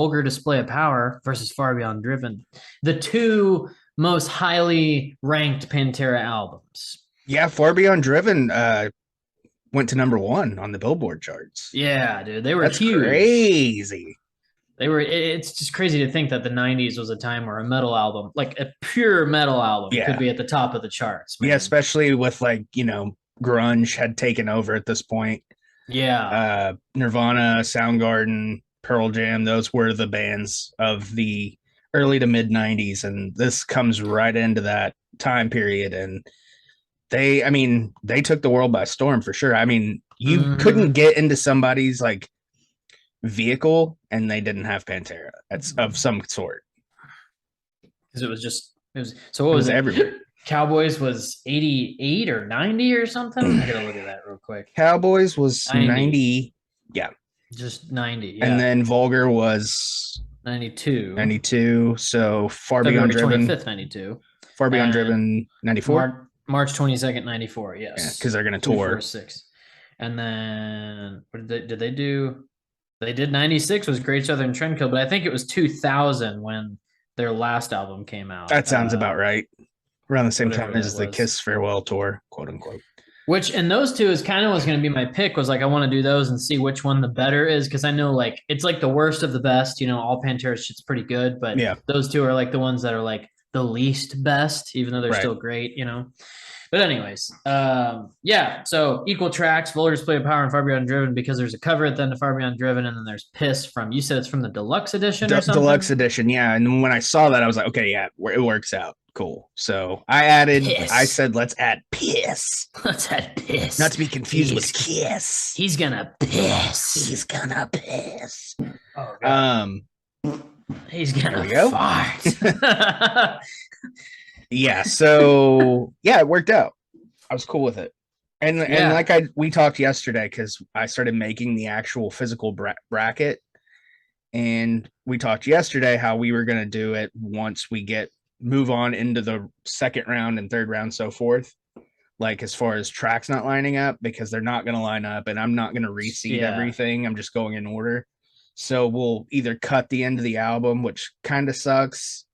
Vulgar Display of Power versus Far Beyond Driven, the two most highly ranked Pantera albums. Yeah, Far Beyond Driven went to #1 on the Billboard charts. Yeah, dude, they were That's huge. crazy. It's just crazy to think that the 90s was a time where a metal album, like a pure metal album, could Yeah. be at the top of the charts, Yeah, man. especially with like, grunge had taken over at this point. Yeah. Nirvana, Soundgarden, Pearl Jam, those were the bands of the early to mid 90s. And this comes right into that time period. And they took the world by storm for sure. I mean, you couldn't Mhm. get into somebody's like vehicle and they didn't have Pantera. That's of some sort. Because it was, so what It was was it? everywhere. Cowboys was 88 or 90 or something. I gotta look at that real quick. Cowboys was 90. 90. Yeah. Just 90. And Yeah. then Vulgar was 92. 92. So February 25th, 92. Far Beyond And Driven 94. March 22nd, 94. Yeah, Yes. because they're gonna Two, tour. 4, 6. And then what did they do? They did 96 was Great Southern Trendkill, but I think it was 2000 when their last album came out. That sounds about right. Around the same Whatever time that as the was. Kiss farewell tour, quote unquote. Which and those two is kind of was going to be my pick. Was like I want to do those and see which one the better is because I know like it's like the worst of the best. You know, all Pantera shit's pretty good, but Yeah. those two are like the ones that are like the least best, even though they're Right. still great. You know. But anyways, yeah. So equal tracks, Vulgar Display of Power and Far Beyond Driven because there's a cover at the end of Far Beyond Driven, and then there's Piss from you said it's from the deluxe edition or something. Deluxe edition, yeah. And when I saw that, I was like, okay, yeah, it works out. Cool. So I Piss. said, let's add Piss. Let's add Piss. Not to be confused with Kiss. He's gonna piss. He's gonna piss. Oh, God. He's gonna fart. Yeah. So yeah, it worked out. I was cool with it. And like we talked yesterday because I started making the actual physical bracket, and we talked yesterday how we were going to do it once we move on into the second round and third round, so forth. Like as far as tracks not lining up because they're not going to line up, and I'm not going to reseed everything. I'm just going in order. So we'll either cut the end of the album, which kind of sucks,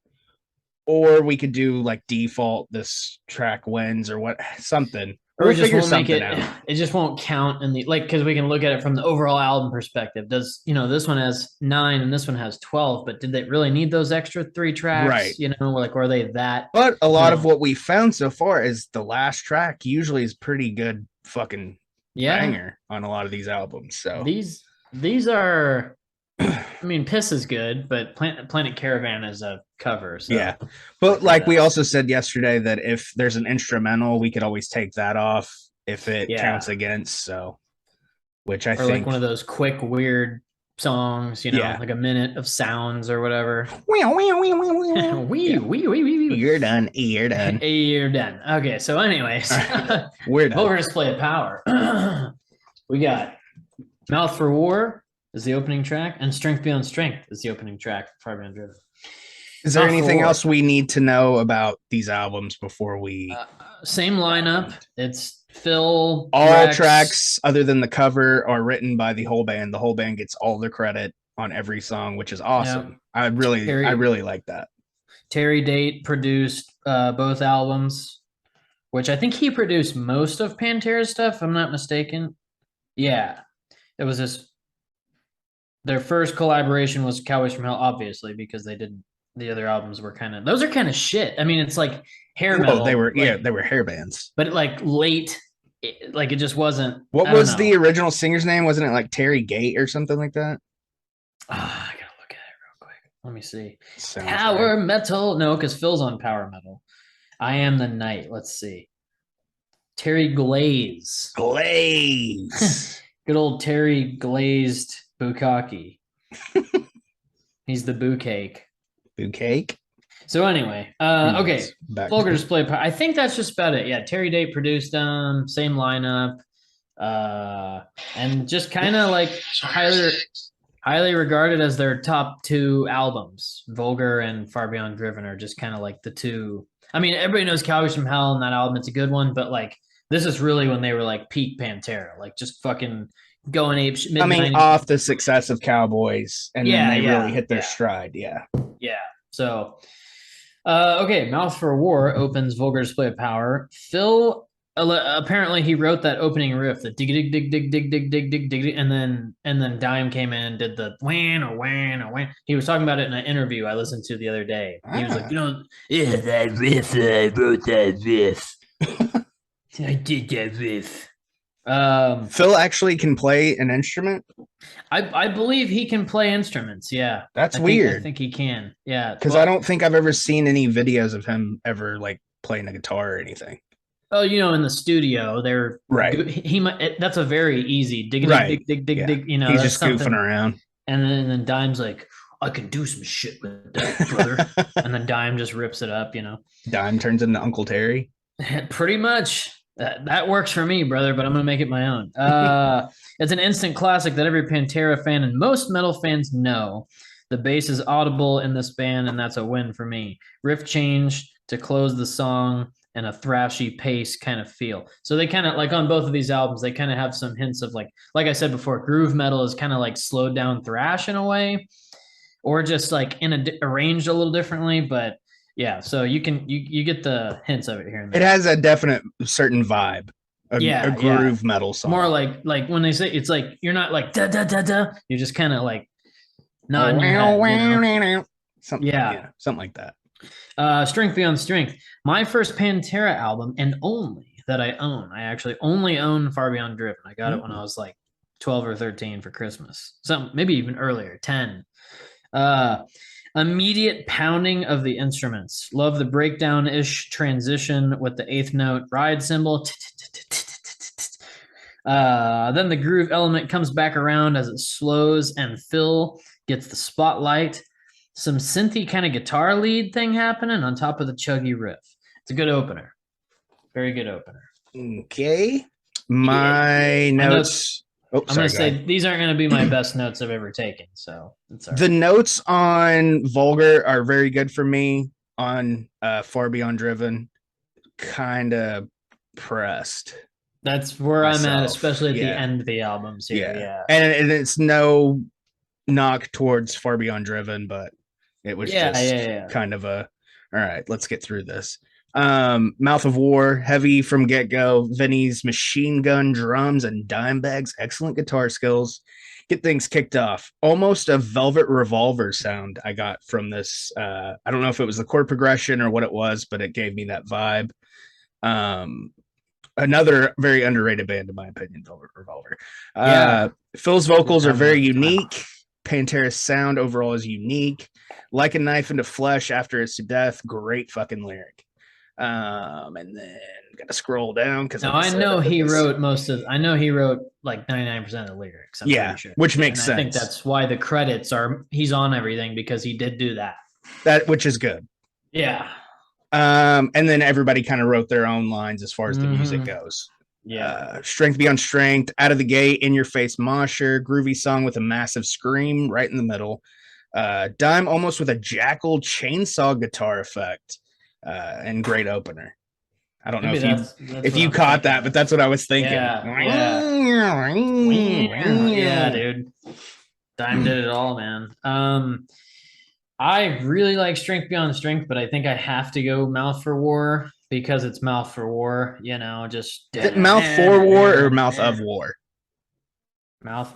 or we could do like default this track wins or what something. Or we'll figure something out. It just won't count in the like because we can look at it from the overall album perspective. Does this one has 9 and this one has 12, but did they really need those extra 3 tracks? Right. Like were they that? But a lot of what we found so far is the last track usually is pretty good fucking banger on a lot of these albums. So these are I mean, Piss is good, but Planet Caravan is a cover. So yeah. But like we also said yesterday that if there's an instrumental, we could always take that off if it counts against. So, which I think. like one of those quick, weird songs, like a minute of sounds or whatever. You're done. You're done. You're done. Okay. So anyways, we're done. Vulgar Display of Power. We got Mouth for War is the opening track, and Strength Beyond Strength is the opening track for Far Beyond Driven. Is there anything else we need to know about these albums before we? Same lineup. It's Phil. All Rex. Tracks other than the cover are written by the whole band. The whole band gets all the credit on every song, which is awesome. Yep. I really like that. Terry Date produced both albums, which I think he produced most of Pantera's stuff, if I'm not mistaken. Yeah. It was their first collaboration was Cowboys from Hell, obviously, because the other albums were those are kind of shit. I mean, it's like hair metal. They were hair bands. But like late, it just wasn't. What was the original singer's name? Wasn't it like Terry Gate or something like that? I gotta look at it real quick. Let me see. Power Metal. No, because Phil's on Power Metal. I Am the Night. Let's see. Terry Glaze. Good old Terry Glazed Bukkake. He's the boo cake. Boo cake. So anyway, okay. Vulgar Display of Power. I think that's just about it. Yeah, Terry Date produced them, same lineup, and just kind of like highly regarded as their top 2 albums. Vulgar and Far Beyond Driven are just kind of like the two. I mean, everybody knows Cowboys from Hell and that album. It's a good one, but like this is really when they were like peak Pantera, like just fucking going ape mid Coming 90s. off the success of Cowboys, and then Yeah, they really yeah, hit their yeah, stride. Yeah. yeah. So, okay, Mouth for War opens Vulgar Display of Power. Phil apparently he wrote that opening riff, the dig dig dig dig dig dig dig dig dig, and then Dime came in and did the whan or whan or whan. He was talking about it in an interview I listened to the other day. He was like, yeah, that riff, I wrote that riff. I did that riff. Phil actually can play an instrument. I believe he can play instruments. Yeah, That's I weird think he can. Yeah, because I well, don't think I've ever seen any videos of him ever like playing a guitar or anything. oh, in the studio, they're Right. he might. That's a very easy dig dig Right. dig dig dig Yeah. dig. He's That's just goofing something. around. And then Dime's like, I can do some shit with that, brother. And then Dime just rips it up. Dime turns into Uncle Terry. Pretty much. That works for me, brother, but I'm gonna make it my own. It's an instant classic that every Pantera fan and most metal fans know. The bass is audible in this band, and that's a win for me. Riff change to close the song and a thrashy pace kind of feel. So they kind of like on both of these albums, they kind of have some hints of like I said before, groove metal is kind of like slowed down thrash in a way, or just like arranged a little differently, but yeah, so you get the hints of it here and there. It has a definite certain vibe, a groove metal song. More like when they say it's like you're not like da da da da. You're just kind of like nodding your head. Something, yeah, something like that. Strength Beyond Strength. My first Pantera album and only that I own. I actually only own Far Beyond Driven. I got it when I was like 12 or 13 for Christmas. Some maybe even earlier, 10. Immediate pounding of the instruments. Love the breakdown-ish transition with the eighth note ride cymbal. Then the groove element comes back around as it slows and Phil gets the spotlight. Some synthy kind of guitar lead thing happening on top of the chuggy riff. It's a good opener. Very good opener. Okay. My notes. I'm going to say these aren't going to be my best notes I've ever taken. So it's the notes on Vulgar are very good for me. On Far Beyond Driven, kind of pressed. That's where I'm at, especially at the end of the albums here. Yeah. And it's no knock towards Far Beyond Driven, but it was just kind of a, all right, let's get through this. Mouth of War, heavy from get-go. Vinny's machine gun drums and Dimebag's excellent guitar skills get things kicked off. Almost a Velvet Revolver sound I got from this. I don't know if it was the chord progression or what it was, but it gave me that vibe. Another very underrated band, in my opinion, Velvet Revolver. Phil's vocals are very unique. Pantera's sound overall is unique. Like a knife into flesh after it's to death. Great fucking lyric. And then gotta scroll down because I know he wrote like 99% of the lyrics. I'm pretty sure. Which makes sense. I think that's why the credits he's on everything because he did do that. Which is good. Yeah. And then everybody kind of wrote their own lines as far as the music goes. Yeah. Strength Beyond Strength, out of the gate, in your face mosher, groovy song with a massive scream right in the middle. Dime almost with a jackal chainsaw guitar effect. And great opener. I don't know if you caught that, but that's what I was thinking. Yeah, dude. Dime did it all, man. I really like Strength Beyond Strength, but I think I have to go Mouth for War because it's Mouth for War. Just Mouth for War or Mouth of War. Mouth.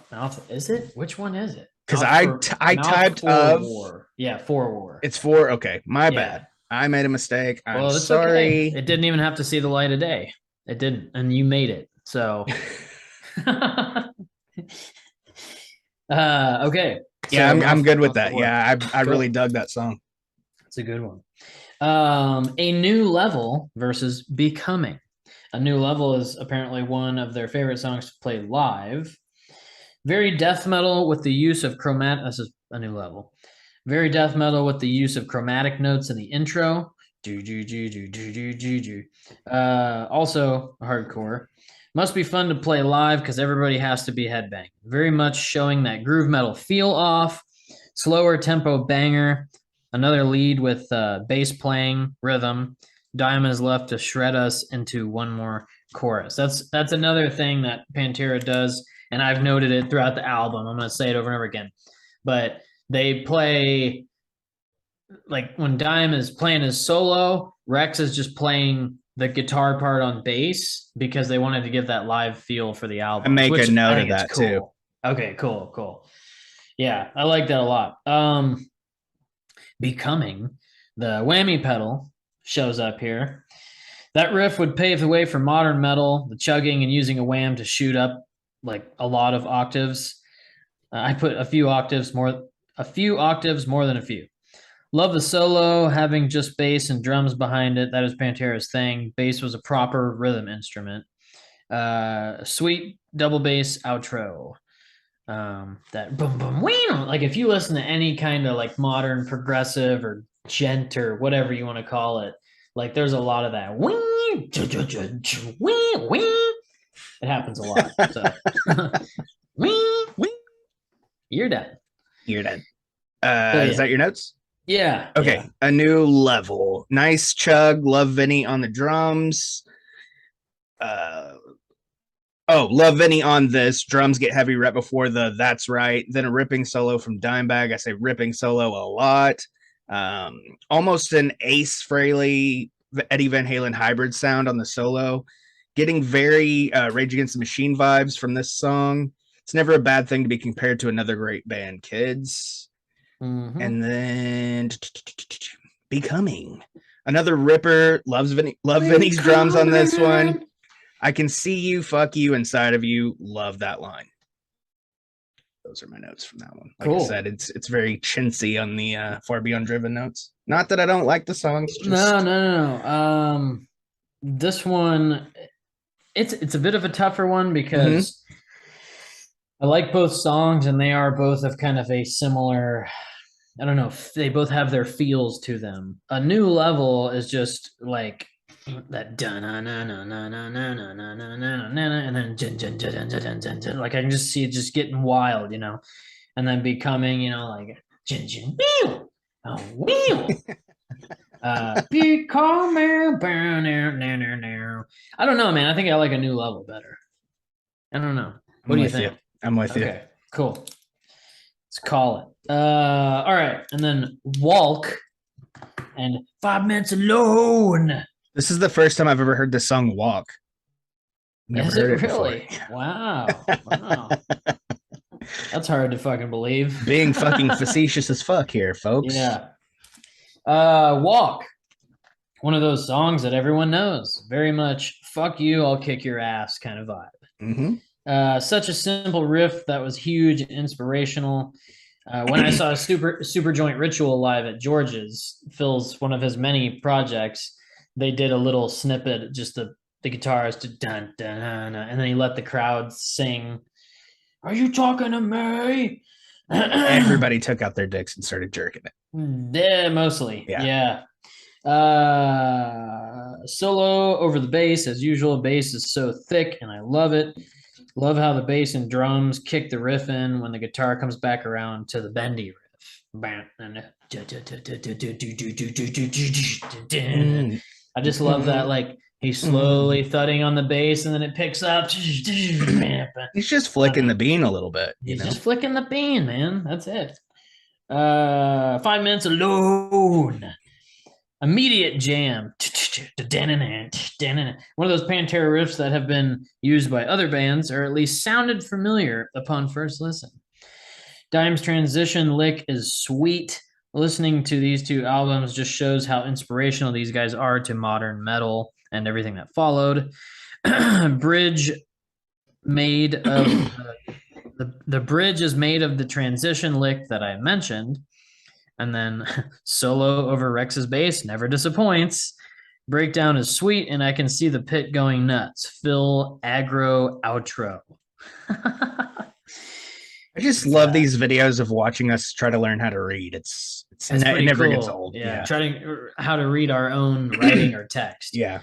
Is it? Which one is it? Because I typed of War. Yeah, for War. It's for okay. My bad. I made a mistake. I'm sorry. Okay. It didn't even have to see the light of day. It didn't, and you made it. So, okay. Yeah, I'm good with that. Yeah, I really dug that song. It's a good one. A New Level versus Becoming. A New Level is apparently one of their favorite songs to play live. Very death metal with the use of chromatic. This is A New Level. Very death metal with the use of chromatic notes in the intro. Also hardcore. Must be fun to play live because everybody has to be headbanging. Very much showing that groove metal feel off. Slower tempo banger. Another lead with bass playing rhythm. Diamond is left to shred us into one more chorus. That's another thing that Pantera does. and I've noted it throughout the album. I'm going to say it over and over again. But they play, like when Dime is playing his solo, Rex is just playing the guitar part on bass because they wanted to give that live feel for the album. I make a note of it's that cool. too. Okay, cool. Yeah, I like that a lot. Becoming, the whammy pedal shows up here. That riff would pave the way for modern metal, the chugging and using a wham to shoot up like a lot of octaves. I put a few octaves more than a few. Love the solo, having just bass and drums behind it. That is Pantera's thing. Bass was a proper rhythm instrument. Sweet double bass outro. That boom boom wee. Like if you listen to any kind of like modern progressive or gent or whatever you want to call it, like there's a lot of that wee, wee, wee. It happens a lot. So wee, wee. You're done. You're done. Yeah. Is that your notes? Yeah. Okay. Yeah. A new level. Nice chug. Love Vinny on the drums. Love Vinny on this. Drums get heavy right before the "That's Right." Then a ripping solo from Dimebag. I say ripping solo a lot. Almost an Ace Frehley, Eddie Van Halen hybrid sound on the solo. Getting very Rage Against the Machine vibes from this song. It's never a bad thing to be compared to another great band, Kids. Mm-hmm. And then Becoming. Another ripper. Love Vinny's drums on this one. I can see you, fuck you, inside of you. Love that line. Those are my notes from that one. Like I said, it's very chintzy on the Far Beyond Driven notes. Not that I don't like the songs. Just... No. This one, it's a bit of a tougher one because I like both songs and they are both of kind of a similar. I don't know. They both have their feels to them. A New Level is just like that dun na na na na na na na na na na and then like I can just see it just getting wild, and then Becoming, like Becoming I don't know, man. I think I like A New Level better. I don't know. What do you think? I'm with you. Okay, cool. Let's call it. All right, and then Walk and 5 Minutes Alone. This is the first time I've ever heard this song Walk. Never heard it really? Before. Wow. That's hard to fucking believe. Being fucking facetious as fuck here, folks. Yeah. Walk. One of those songs that everyone knows. Very much fuck you, I'll kick your ass kind of vibe. Mm-hmm. Such a simple riff that was huge and inspirational. When I saw Super Joint Ritual live at George's, Phil's one of his many projects, they did a little snippet, just the guitars to dun dun dun, and then he let the crowd sing. Are you talking to me? Everybody took out their dicks and started jerking it. Yeah, mostly. Yeah. Solo over the bass as usual. Bass is so thick, and I love it. Love how the bass and drums kick the riff in when the guitar comes back around to the bendy riff. I just love that, like he's slowly thudding on the bass and then it picks up. He's just flicking the bean a little bit. He's just flicking the bean, man. That's it. 5 Minutes Alone. Immediate jam. One of those Pantera riffs that have been used by other bands, or at least sounded familiar upon first listen. Dime's transition lick is sweet. Listening to these two albums just shows how inspirational these guys are to modern metal and everything that followed. Bridge made of the bridge is made of the transition lick that I mentioned. And then solo over Rex's bass never disappoints. Breakdown is sweet, and I can see the pit going nuts. Phil aggro outro. I just love these videos of watching us try to learn how to read. It never gets old. Yeah, trying how to read our own writing or text. Yeah.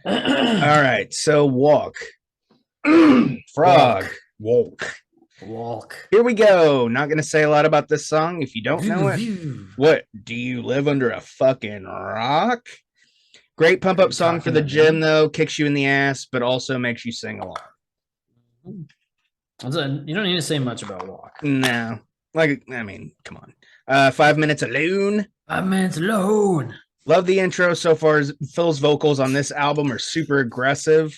All right. So Walk. Frog. Walk. Here we go. Not going to say a lot about this song. If you don't know it, what? Do you live under a fucking rock? Great pump up song for the gym, though. Kicks you in the ass, but also makes you sing along. You don't need to say much about Walk. No, like I mean, come on. 5 minutes alone. 5 minutes alone. Love the intro so far. Phil's vocals on this album are super aggressive.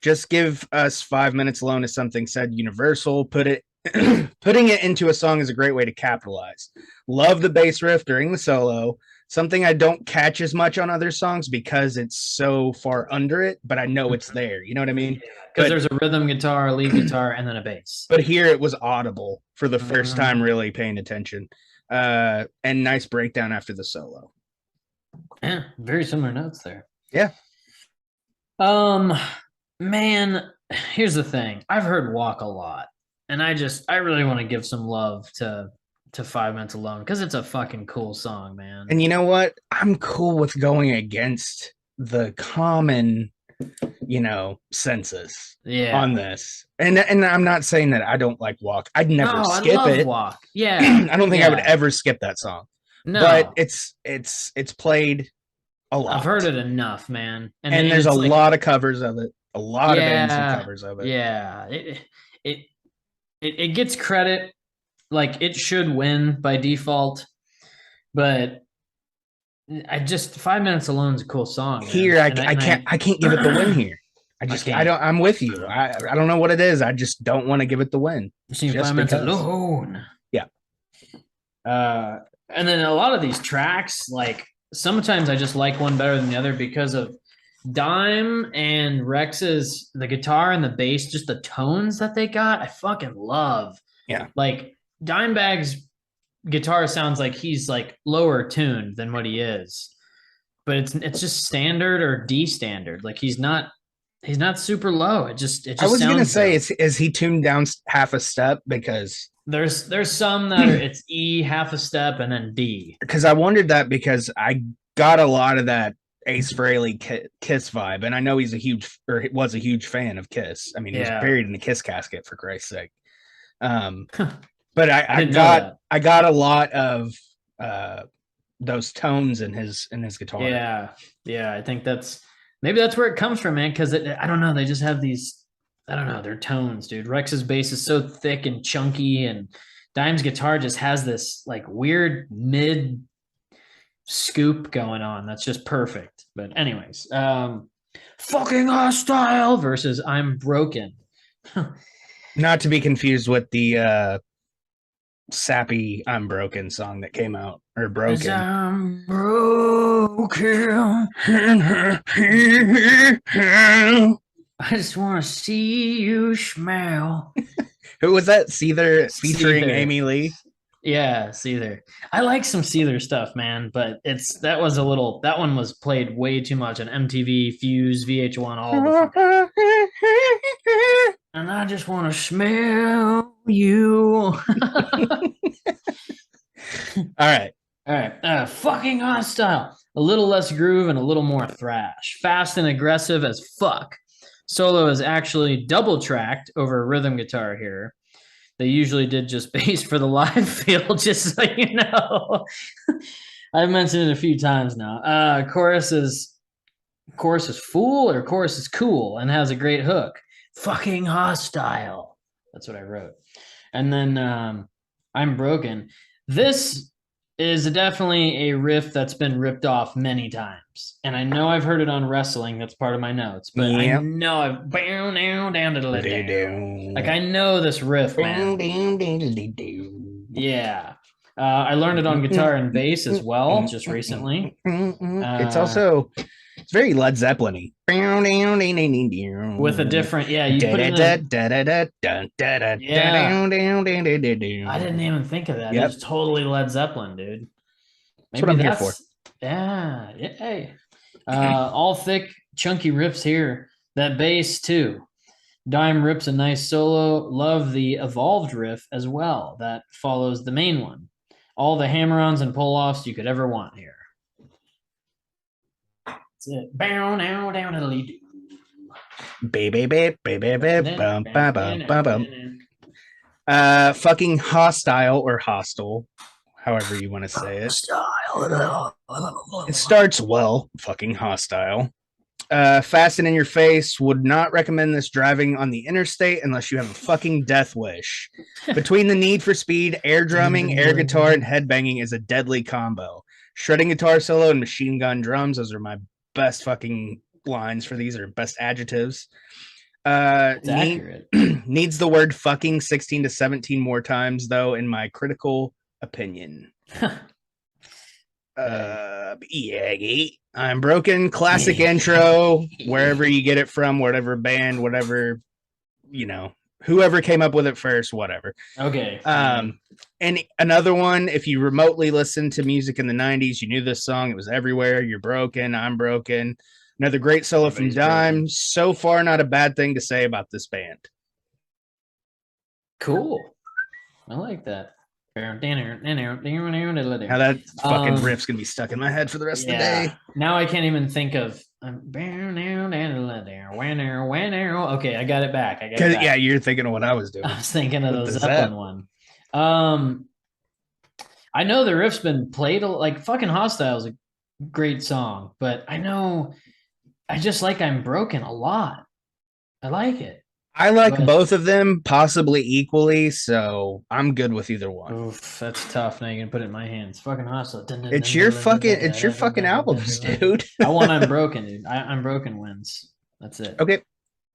Just give us 5 minutes alone is something said universal. Putting it into a song is a great way to capitalize. Love the bass riff during the solo. Something I don't catch as much on other songs because it's so far under it, but I know it's there. You know what I mean? Because there's a rhythm guitar, lead guitar, and then a bass. But here it was audible for the first time, really paying attention. And nice breakdown after the solo. Yeah, very similar notes there. Yeah. Man, here's the thing. I've heard Walk a lot, and I really want to give some love to 5 minutes alone because it's a fucking cool song, man. And you know what? I'm cool with going against the common, census on this. And I'm not saying that I don't like Walk. I'd never skip it. Walk. Yeah. I don't think I would ever skip that song. No. But it's played a lot. I've heard it enough, man. And there's a lot of covers of it. A lot of bands and covers of it. Yeah. It gets credit. Like it should win by default, but 5 minutes alone is a cool song. Man. Here, I can't give it the win here. I'm with you. I don't know what it is. I just don't want to give it the win. Just 5 minutes alone. Yeah. And then a lot of these tracks, like sometimes I just like one better than the other because of Dime and Rex's the guitar and the bass, just the tones that they got. I fucking love. Yeah. Like Dimebag's guitar sounds like he's like lower tuned than what he is, but it's just standard or D standard. Like he's not super low. It just I was gonna say is he tuned down half a step because there's some that are it's E half a step and then D. Because I wondered that because I got a lot of that Ace Frehley Kiss vibe, and I know he's was a huge fan of Kiss. I mean, he was buried in a Kiss casket for Christ's sake. But I got a lot of those tones in his guitar. Yeah. I think maybe that's where it comes from, man. Because I don't know, they just have these. I don't know, their tones, dude. Rex's bass is so thick and chunky, and Dime's guitar just has this like weird mid scoop going on. That's just perfect. But anyways, fucking hostile versus I'm broken. Not to be confused with the sappy I'm broken song that came out, or broken. I'm broken. I just want to see you smile. Who was that? Seether featuring Amy Lee. Yeah, Seether. I like some Seether stuff, man, but that one was played way too much on MTV, Fuse, VH1, all the and I just want to smell you. All right. Fucking hostile. A little less groove and a little more thrash. Fast and aggressive as fuck. Solo is actually double tracked over rhythm guitar here. They usually did just bass for the live feel, just so you know. I've mentioned it a few times now. Chorus is fool or chorus is cool and has a great hook. Fucking hostile. That's what I wrote. And then I'm broken. This is definitely a riff that's been ripped off many times. And I know I've heard it on wrestling. That's part of my notes. But I know I've down to the down. Like I know this riff, man. Yeah. I learned it on guitar and bass as well, just recently. It's very Led Zeppelin-y. With a different, you put it in I didn't even think of that. Yep. It's totally Led Zeppelin, dude. Maybe that's what I'm here for. Yeah. Hey. All thick, chunky riffs here. That bass, too. Dime rips a nice solo. Love the evolved riff as well. That follows the main one. All the hammer-ons and pull-offs you could ever want here. That's it. Bow now down to the lead. Fucking hostile or hostile, however you want to say it. It starts well, fucking hostile. Fast and in your face. Would not recommend this driving on the interstate unless you have a fucking death wish. Between the need for speed, air drumming, air guitar, and headbanging is a deadly combo. Shredding guitar solo and machine gun drums. Those are my best fucking lines for these, or best adjectives. Accurate. Needs the word fucking 16 to 17 more times, though, in my critical opinion. Yaggy. I'm broken. Classic intro, wherever you get it from, whatever band, whatever, whoever came up with it first, whatever. Okay. And another one, if you remotely listened to music in the 90s, you knew this song. It was everywhere. You're broken. I'm broken. Another great solo from Dime. Broken. So far, not a bad thing to say about this band. Cool. I like that. Now that fucking riff's gonna be stuck in my head for the rest of the day. Now I can't even think of. Okay, I got it back. Yeah, you're thinking of what I was doing. I was thinking of the Zeppelin one. I know the riff's been played like fucking Hostile is a great song, but I just like I'm Broken a lot. I like it. I like both of them possibly equally, so I'm good with either one. Oof, that's tough. Now you're gonna put it in my hands. Fucking Hostile. It's your fucking albums, dude. I want I'm Broken, dude. I'm Broken wins. That's it. Okay.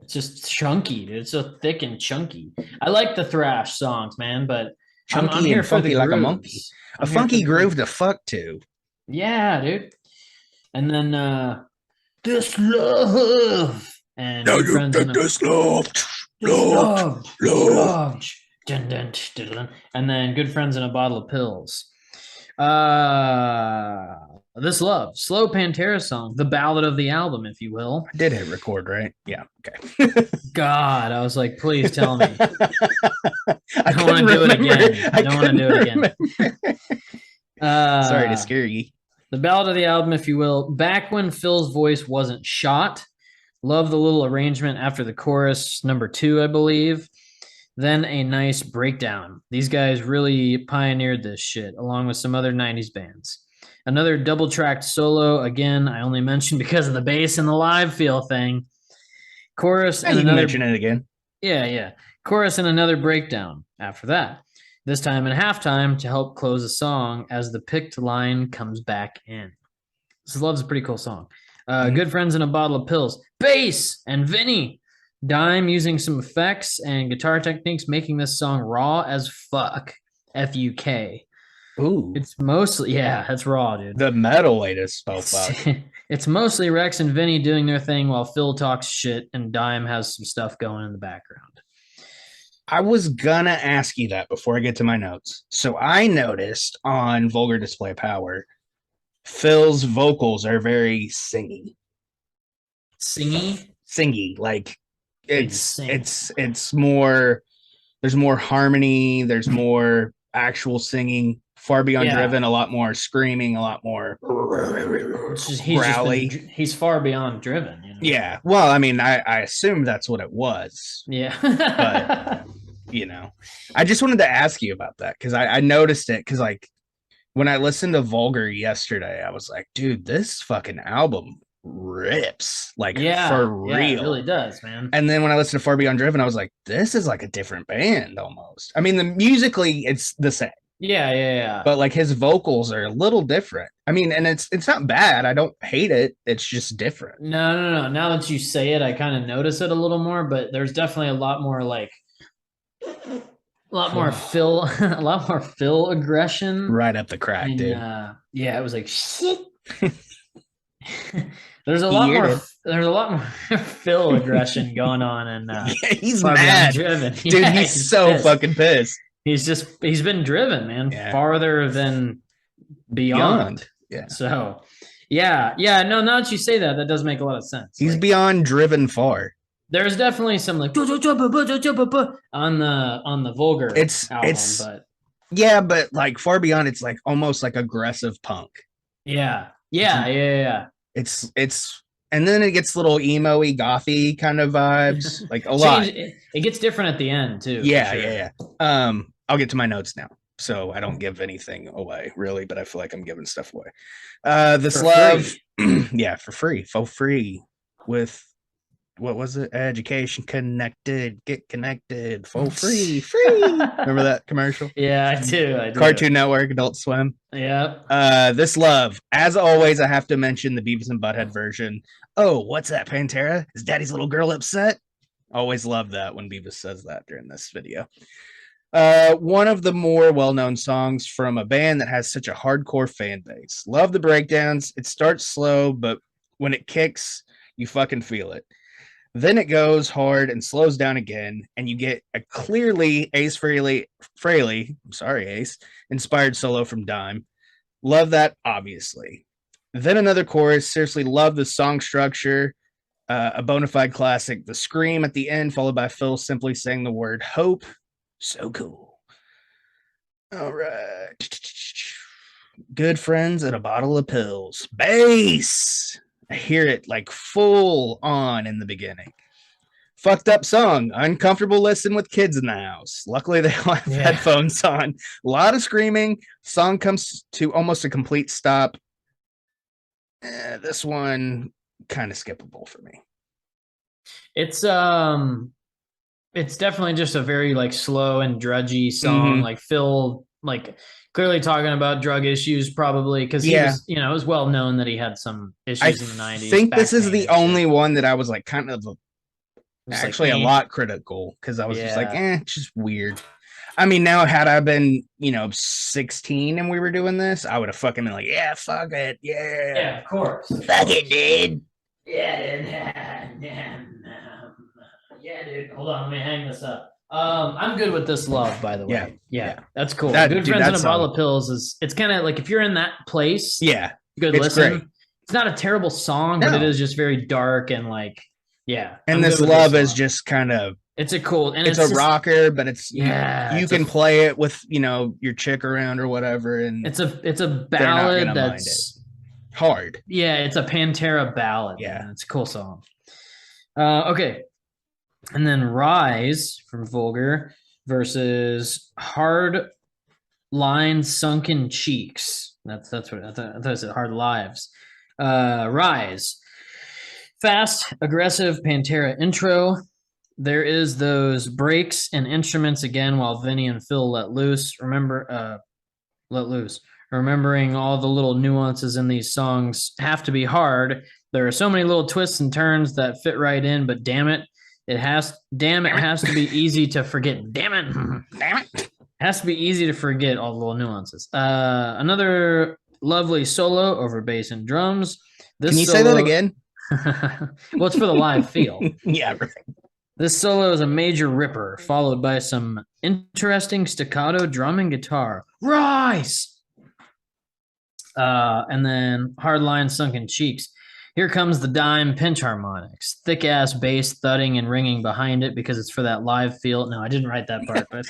It's just chunky, dude. It's so thick and chunky. I like the thrash songs, man, but chunky I'm here and funky for the like a monkey. A funky groove to fuck to. Yeah, dude. And then This Love. And now you get this love. Dun, dun, dun, and then Good Friends and a Bottle of Pills. This Love, slow Pantera song, the ballad of the album, if you will. I did hit record, right? Yeah. Okay. God, I was like, please tell me. I don't want to do it again. I don't want to do it again. Sorry to scare you. The ballad of the album, if you will. Back when Phil's voice wasn't shot. Love the little arrangement after the chorus, number 2, I believe. Then a nice breakdown. These guys really pioneered this shit, along with some other 90s bands. Another double-tracked solo. Again, I only mentioned because of the bass and the live feel thing. Chorus and another... mention it again. Yeah. Chorus and another breakdown after that. This time in halftime to help close the song as the picked line comes back in. This Love's a pretty cool song. Good Friends and a Bottle of Pills. Bass and Vinny. Dime using some effects and guitar techniques, making this song raw as fuck. F-U-K. Ooh. It's mostly, that's raw, dude. The metal way to spell fuck. It's mostly Rex and Vinny doing their thing while Phil talks shit and Dime has some stuff going in the background. I was gonna ask you that before I get to my notes. So I noticed on Vulgar Display of Power, Phil's vocals are very singy. Singy, like it's more. There's more harmony. There's more actual singing. Far Beyond Driven, a lot more screaming, a lot more growly. He's far beyond driven. Yeah. Well, I mean, I assume that's what it was. Yeah. But I just wanted to ask you about that because I noticed it because like when I listened to Vulgar yesterday, I was like, dude, this fucking album rips. Like for real. It really does, man. And then when I listened to Far Beyond Driven, I was like, this is like a different band almost. I mean, musically it's the same. Yeah. But like his vocals are a little different. I mean, and it's not bad. I don't hate it. It's just different. No. Now that you say it, I kind of notice it a little more, but there's definitely a lot more like a lot more Phil aggression. Right up the crack, and, dude. It was like shit. There's a lot more Phil aggression going on and he's mad. Driven. Dude, he's so pissed. Fucking pissed. He's been driven, man, farther than beyond. Yeah. So no, now that you say that, that does make a lot of sense. He's like, beyond driven far. There's definitely some like on the Vulgar album, but like Far Beyond, it's like almost like aggressive punk. Yeah. It's and then it gets little emo-y, gothy kind of vibes, like a lot. It gets different at the end too. Yeah. I'll get to my notes now, so I don't give anything away really, but I feel like I'm giving stuff away. This Love, for free. with what was it? Education connected, get connected for free, free. Remember that commercial? Yeah, I do. Cartoon Network, Adult Swim. Yep. This love, as always, I have to mention the Beavis and Butthead version. Oh, what's that, Pantera? Is Daddy's little girl upset? Always love that when Beavis says that during this video. One of the more well-known songs from a band that has such a hardcore fan base. Love the breakdowns. It starts slow, but when it kicks, you fucking feel it. Then it goes hard and slows down again, and you get a clearly Ace Frehley, sorry, Ace, inspired solo from Dime. Love that, obviously. Then another chorus. Seriously, love the song structure. A bona fide classic. The scream at the end, followed by Phil simply saying the word hope. So cool. All right. Good friends and a bottle of pills. Bass. I hear it like full on in the beginning. Fucked up song. Uncomfortable listen with kids in the house. Luckily, they all have headphones on. A lot of screaming. Song comes to almost a complete stop. This one kind of skippable for me. It's definitely just a very like slow and drudgy song. Like Phil, like clearly talking about drug issues, probably because he was, you know, it was well known that he had some issues in the 90s. I think this is the only one that I was like kind of actually like, a lot critical because I was just like, it's just weird. I mean, now had I been, 16 and we were doing this, I would have fucking been like, yeah, fuck it. Yeah. Yeah, of course. Fuck it, dude. Yeah, dude. Yeah, dude. Hold on, let me hang this up. I'm good with This Love, by the way. Yeah. That's cool. Good Friends and a Bottle of Pills it's kind of like if you're in that place, good listen. Great. It's not a terrible song, but it is just very dark and like, And This Love is just kind of, it's a cool, and it's a rocker, but it's you can play it with your chick around or whatever, and it's a ballad that's hard. Yeah, it's a Pantera ballad. Yeah, it's a cool song. Okay, and then Rise from Vulgar versus Hard Lines, Sunken Cheeks. That's what I thought it said. Hard Lives. Rise, fast, aggressive Pantera intro. There is those breaks and instruments again while Vinny and Phil let loose. Remembering all the little nuances in these songs have to be hard. There are so many little twists and turns that fit right in, but damn it has to be easy to forget. Damn it. It has to be easy to forget all the little nuances. Another lovely solo over bass and drums. Can you say that again? Well, it's for the live feel. Yeah, right. This solo is a major ripper, followed by some interesting staccato drum and guitar. Rise! And then Hard Lines, Sunken Cheeks. Here comes the dime pinch harmonics. Thick-ass bass thudding and ringing behind it because it's for that live feel. No, I didn't write that part, but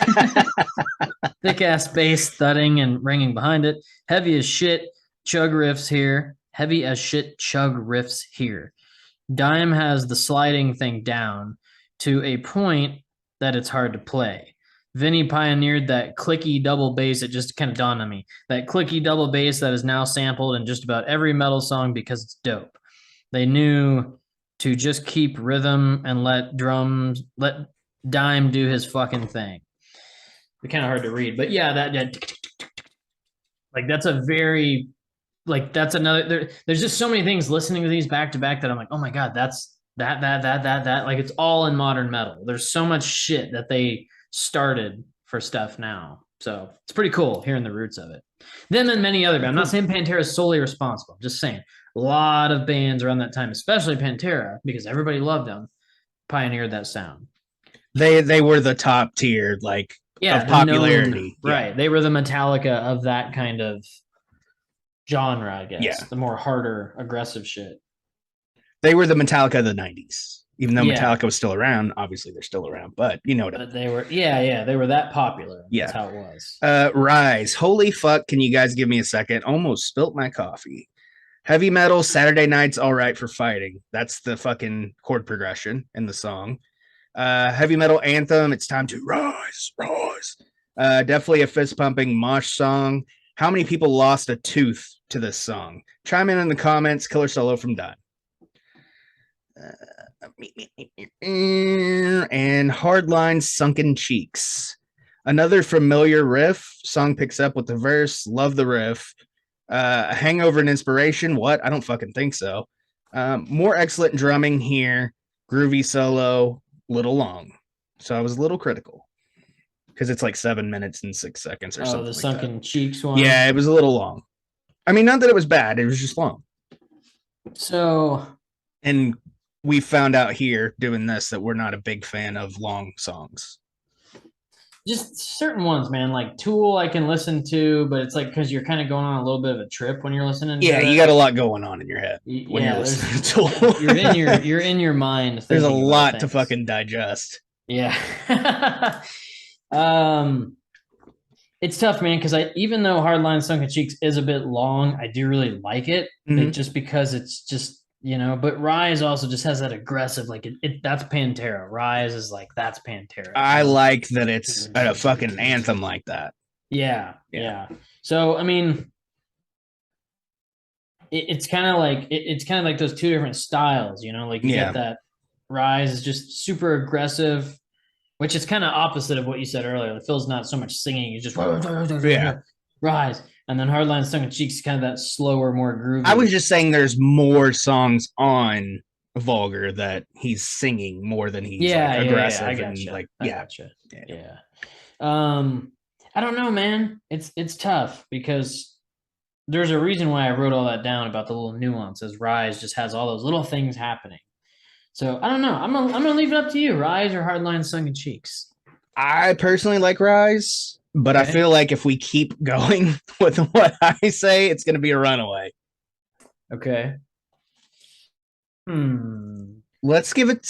thick-ass bass thudding and ringing behind it. Heavy as shit chug riffs here. Dime has the sliding thing down to a point that it's hard to play. Vinny pioneered that clicky double bass. It just kind of dawned on me. That clicky double bass that is now sampled in just about every metal song because it's dope. They knew to just keep rhythm and let Dime do his fucking thing. It's kind of hard to read, but yeah, that like that's a very like that's another. There's just so many things listening to these back to back that I'm like, oh my god, that's that like it's all in modern metal. There's so much shit that they started for stuff now, so it's pretty cool hearing the roots of it. Them and many other bands. I'm not saying Pantera is solely responsible. I'm just saying a lot of bands around that time, especially Pantera, because everybody loved them, pioneered that sound. They were the top tier, like of popularity, right? They were the Metallica of that kind of genre, I guess. Yeah, the more harder, aggressive shit. They were the Metallica of the 90s. Even though Metallica was still around, obviously they're still around, but you know what I mean. They were, they were that popular. That's how it was. Rise. Holy fuck, can you guys give me a second? Almost spilt my coffee. Heavy metal, Saturday night's all right for fighting. That's the fucking chord progression in the song. Heavy metal anthem, it's time to rise. Definitely a fist-pumping mosh song. How many people lost a tooth to this song? Chime in the comments. Killer solo from Dime. And Hardline Sunken Cheeks. Another familiar riff. Song picks up with the verse. Love the riff. Hangover and Inspiration. What? I don't fucking think so. More excellent drumming here. Groovy solo. Little long. So I was a little critical. Because it's like 7 minutes and 6 seconds or something. The like Sunken that. Cheeks one. Yeah, it was a little long. I mean, not that it was bad. It was just long. So. And we found out here doing this that we're not a big fan of long songs. Just certain ones, man. Like Tool, I can listen to, but it's like because you're kind of going on a little bit of a trip when you're listening. Yeah, you got a lot going on in your head when you're listening to Tool. you're in your mind. There's a lot to fucking digest. Yeah. It's tough, man, because even though Hardline Sunken Cheeks is a bit long, I do really like it. Just because it's just. But Rise also just has that aggressive, like that's Pantera. Rise is like that's Pantera. I like that it's a fucking anthem like that. Yeah. So I mean, it's kind of like those two different styles. Like you get that Rise is just super aggressive, which is kind of opposite of what you said earlier. Like Phil's not so much singing; he's just Rise. And then Hardline Sunken Cheeks is kind of that slower, more groovy. I was just saying there's more songs on Vulgar that he's singing more than he's aggressive. I gotcha. Yeah. I don't know, man. It's tough because there's a reason why I wrote all that down about the little nuances. Rise just has all those little things happening. So I don't know. I'm gonna leave it up to you. Rise or Hardline Sunken Cheeks? I personally like Rise. But okay. I feel like if we keep going with what I say, it's going to be a runaway. Okay. Let's give it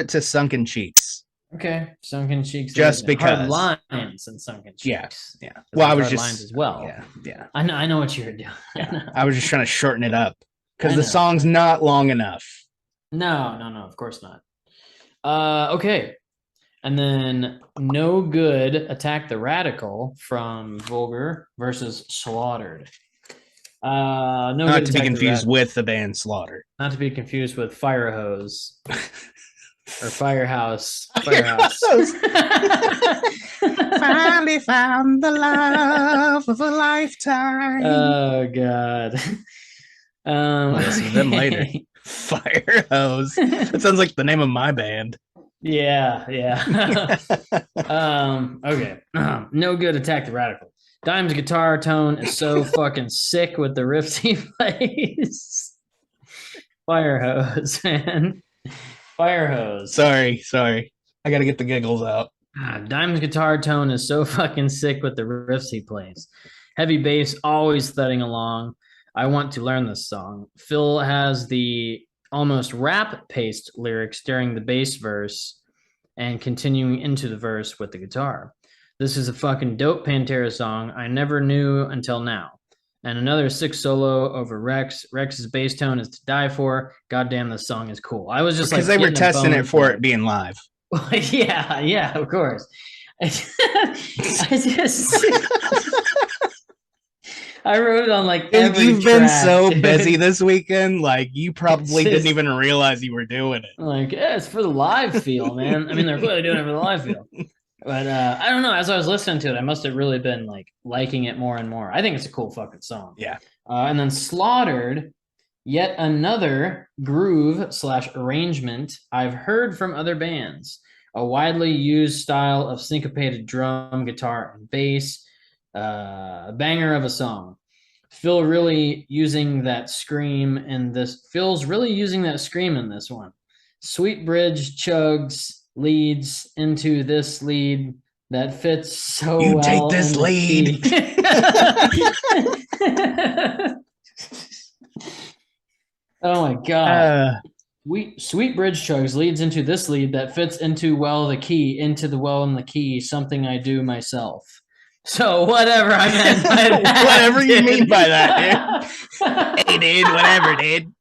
to Sunken Cheeks. Okay, Sunken Cheeks. Just because Hard Lines and Sunken Cheeks. Yeah. Well, I was just lines as well. Yeah. I know what you were doing. Yeah. I was just trying to shorten it up because the song's not long enough. No, of course not. Okay. And then No Good Attack the Radical from Vulgar versus Slaughtered. Not to be confused with the band Slaughter. Not to be confused with Fire Hose or Firehouse. Finally found the love of a lifetime. Oh God. Listen to them later. Fire Hose. That sounds like the name of my band. Yeah. Okay. No Good Attack the Radical. Dime's guitar tone is so fucking sick with the riffs he plays. Fire Hose, man. Fire Hose. Sorry. I gotta get the giggles out. Dime's guitar tone is so fucking sick with the riffs he plays. Heavy bass always thudding along. I want to learn this song. Phil has the almost rap-paced lyrics during the bass verse and continuing into the verse with the guitar. This is a fucking dope Pantera song I never knew until now. And another sick solo over Rex. Rex's bass tone is to die for. Goddamn, this song is cool. I was just because they were testing it for it being live. Yeah, of course. I wrote it on like every You've been so busy this weekend, like you probably didn't even realize you were doing it. Like, yeah, it's for the live feel, man. I mean, they're clearly doing it for the live feel. But I don't know. As I was listening to it, I must have really been like liking it more and more. I think it's a cool fucking song. Yeah. And then Slaughtered, yet another groove/arrangement I've heard from other bands. A widely used style of syncopated drum, guitar, and bass. Banger of a song. Phil's really using that scream in this one. Sweet bridge chugs leads into this lead that fits so well. You take this lead. Oh my God. Sweet bridge chugs leads into this lead that fits into into the well in the key, something I do myself. So whatever I meant by that. Whatever you mean by that, dude. Hey, dude, whatever, dude.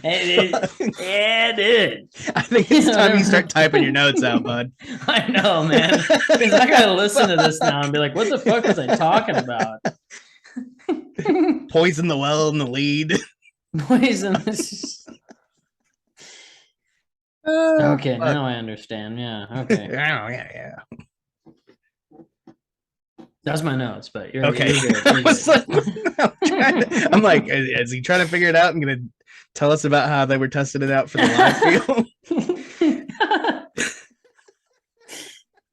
Yeah, dude. I think it's time you start typing your notes out, bud. I know, man. Because I gotta listen to this now and be like, what the fuck was I talking about? Poison the well in the lead. Poison. Okay, Fuck. now I understand. Yeah. Okay. Yeah. That's my notes, but Okay. you're good. I You're was like, good. I'm like, is he trying to figure it out and gonna tell us about how they were testing it out for the live field?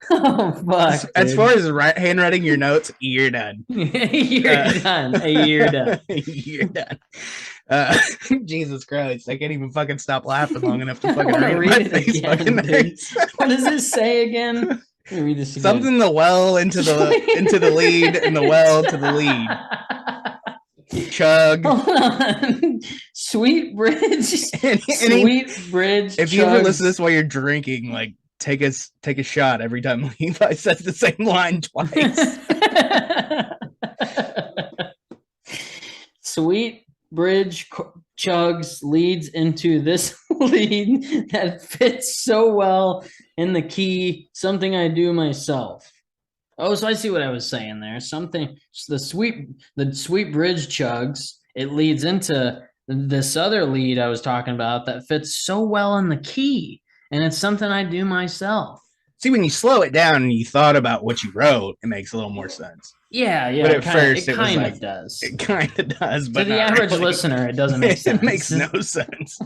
Oh fuck, As far dude. as handwriting your notes, you're done. You're done. You're done. You're done. Uh, Jesus Christ, I can't even fucking stop laughing long enough to I fucking want to read it. read My it face again, fucking dude. hurts. What does it say again? Let me read this again. Something the well into the lead and the well to the lead. Chug. Hold on. Sweet Bridge. Sweet Bridge If you ever listen to chugs. this while you're drinking, like take a shot every time Levi says the same line twice. Sweet Bridge chugs leads into this lead that fits so well in the key, something I do myself. Oh, so I see what I was saying there. Something the sweet bridge chugs. It leads into this other lead I was talking about that fits so well in the key, and it's something I do myself. See, when you slow it down and you thought about what you wrote, it makes a little more sense. Yeah, But yeah, at first, it it was kind like of does. it kind of does, but To the not average really. listener, it doesn't make sense. It makes no sense.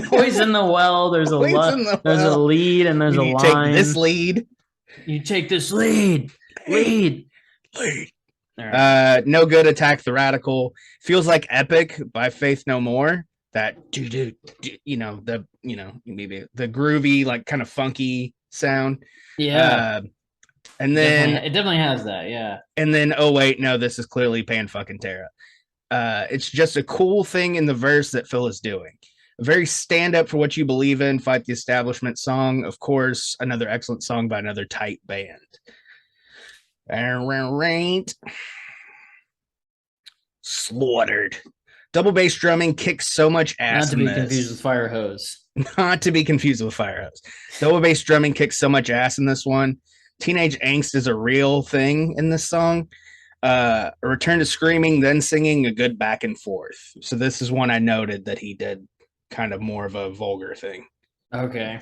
Poison the well. Points in the There's a well. lead and there's When a you take this line. lead, You take this lead. lead. All right. No Good, Attack the Radical. Feels like Epic by Faith No More. That maybe the groovy, like kind of funky sound. Yeah. And then It definitely has that. Yeah. and then oh wait, no, this is clearly Pan fucking Tara. It's just a cool thing in the verse that Phil is doing. A very stand up for what you believe in, fight the establishment song. Of course, another excellent song by another tight band. Slaughtered. Double bass drumming kicks so much ass. Not to be confused with Fire Hose. Not to be confused with Fire Hose. Double bass drumming kicks so much ass in this one. Teenage angst is a real thing in this song. A return to screaming, then singing, a good back and forth. So this is one I noted that he did kind of more of a vulgar thing. Okay.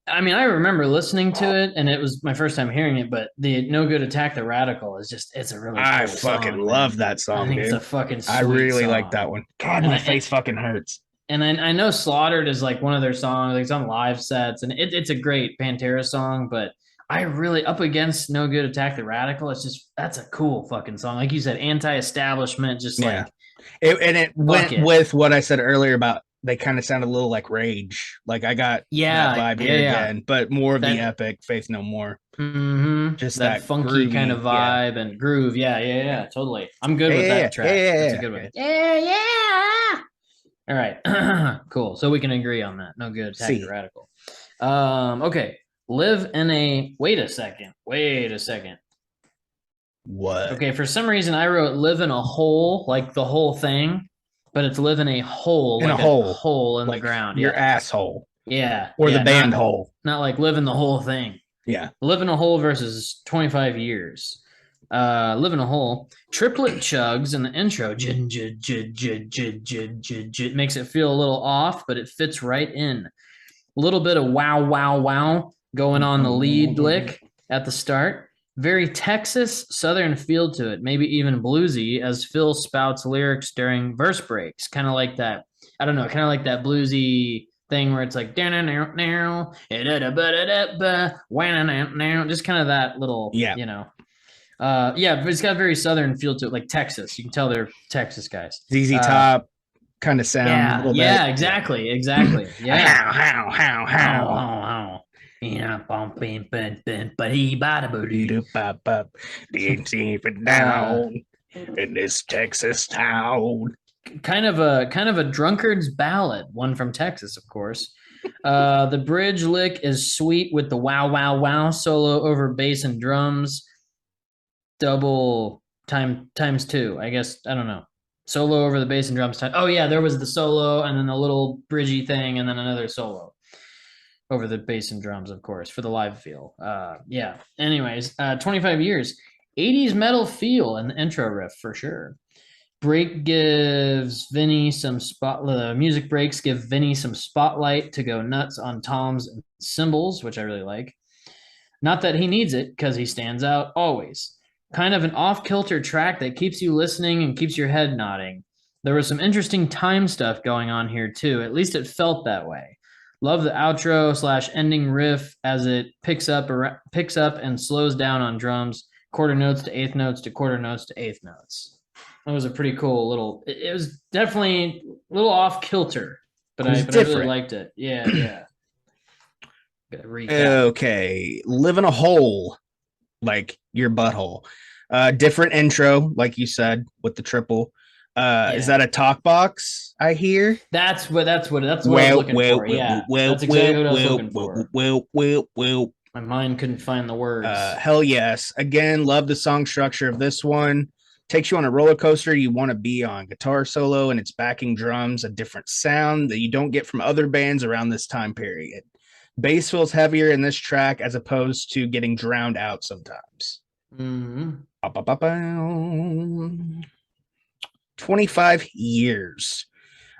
I mean, I remember listening to it, and it was my first time hearing it. But the No Good Attack the Radical is it's a really cool I fucking song, love that song. I think dude. it's a fucking sweet I really song. like that one. God, my face fucking hurts. And I know Slaughtered is like one of their songs, like it's on live sets, and it's a great Pantera song. But I really up against No Good Attack the Radical. That's a cool fucking song, like you said, anti-establishment, just like it went with what I said earlier about they kind of sounded a little like Rage. Like I got that vibe here again, but more of the epic Faith No More. Mm-hmm. Just that funky groovy, kind of vibe and groove. Yeah. Totally. I'm good with that track. That's a good one. Yeah. All right. Cool. So we can agree on that. No Good Attack the Radical. Okay. Live in a wait a second. What? Okay, for some reason I wrote live in a hole, like the whole thing, but it's live in a hole, in like a hole in the ground. Your asshole. Yeah. Or the band hole. Not like live in the whole thing. Yeah. Live in a hole versus 25 years. Live in a hole. Triplet chugs in the intro. Makes it feel a little off, but it fits right in. A little bit of wow, wow, wow going on the lead lick at the start. Very Texas Southern feel to it, maybe even bluesy as Phil spouts lyrics during verse breaks. Kind of like that, I don't know, kind of like that bluesy thing where it's like, just kind of that little, but it's got a very Southern feel to it, like Texas. You can tell they're Texas guys. ZZ Top kind of sound. Yeah, exactly. Yeah. How. Yeah, bumping, but he bada down in this Texas town. Kind of a drunkard's ballad, one from Texas, of course. The bridge lick is sweet with the wow, wow, wow solo over bass and drums. Double times two, I guess. I don't know. Solo over the bass and drums. Oh yeah, there was the solo and then the little bridgy thing and then another solo over the bass and drums, of course, for the live feel. Yeah. Anyways, 25 years, 80s metal feel in the intro riff for sure. break gives Vinny some spot. The music breaks give Vinny some spotlight to go nuts on toms and cymbals, which I really like. Not that he needs it, because he stands out always. Kind of an off-kilter track that keeps you listening and keeps your head nodding. There was some interesting time stuff going on here too. At least it felt that way. Love the outro slash ending riff as it picks up and slows down on drums, quarter notes to eighth notes to quarter notes to eighth notes. That was a pretty cool little. It was definitely a little off kilter, but I really liked it. Yeah, yeah. Okay, live in a hole, like your butthole. Different intro, like you said, with the triple. Is that a talk box? I hear that's what I was looking for. Yeah, that's exactly what I was looking for. My mind couldn't find the words. Hell yes. Again, love the song structure of this one. Takes you on a roller coaster you want to be on. Guitar solo and its backing drums, a different sound that you don't get from other bands around this time period. Bass feels heavier in this track as opposed to getting drowned out sometimes. 25 years.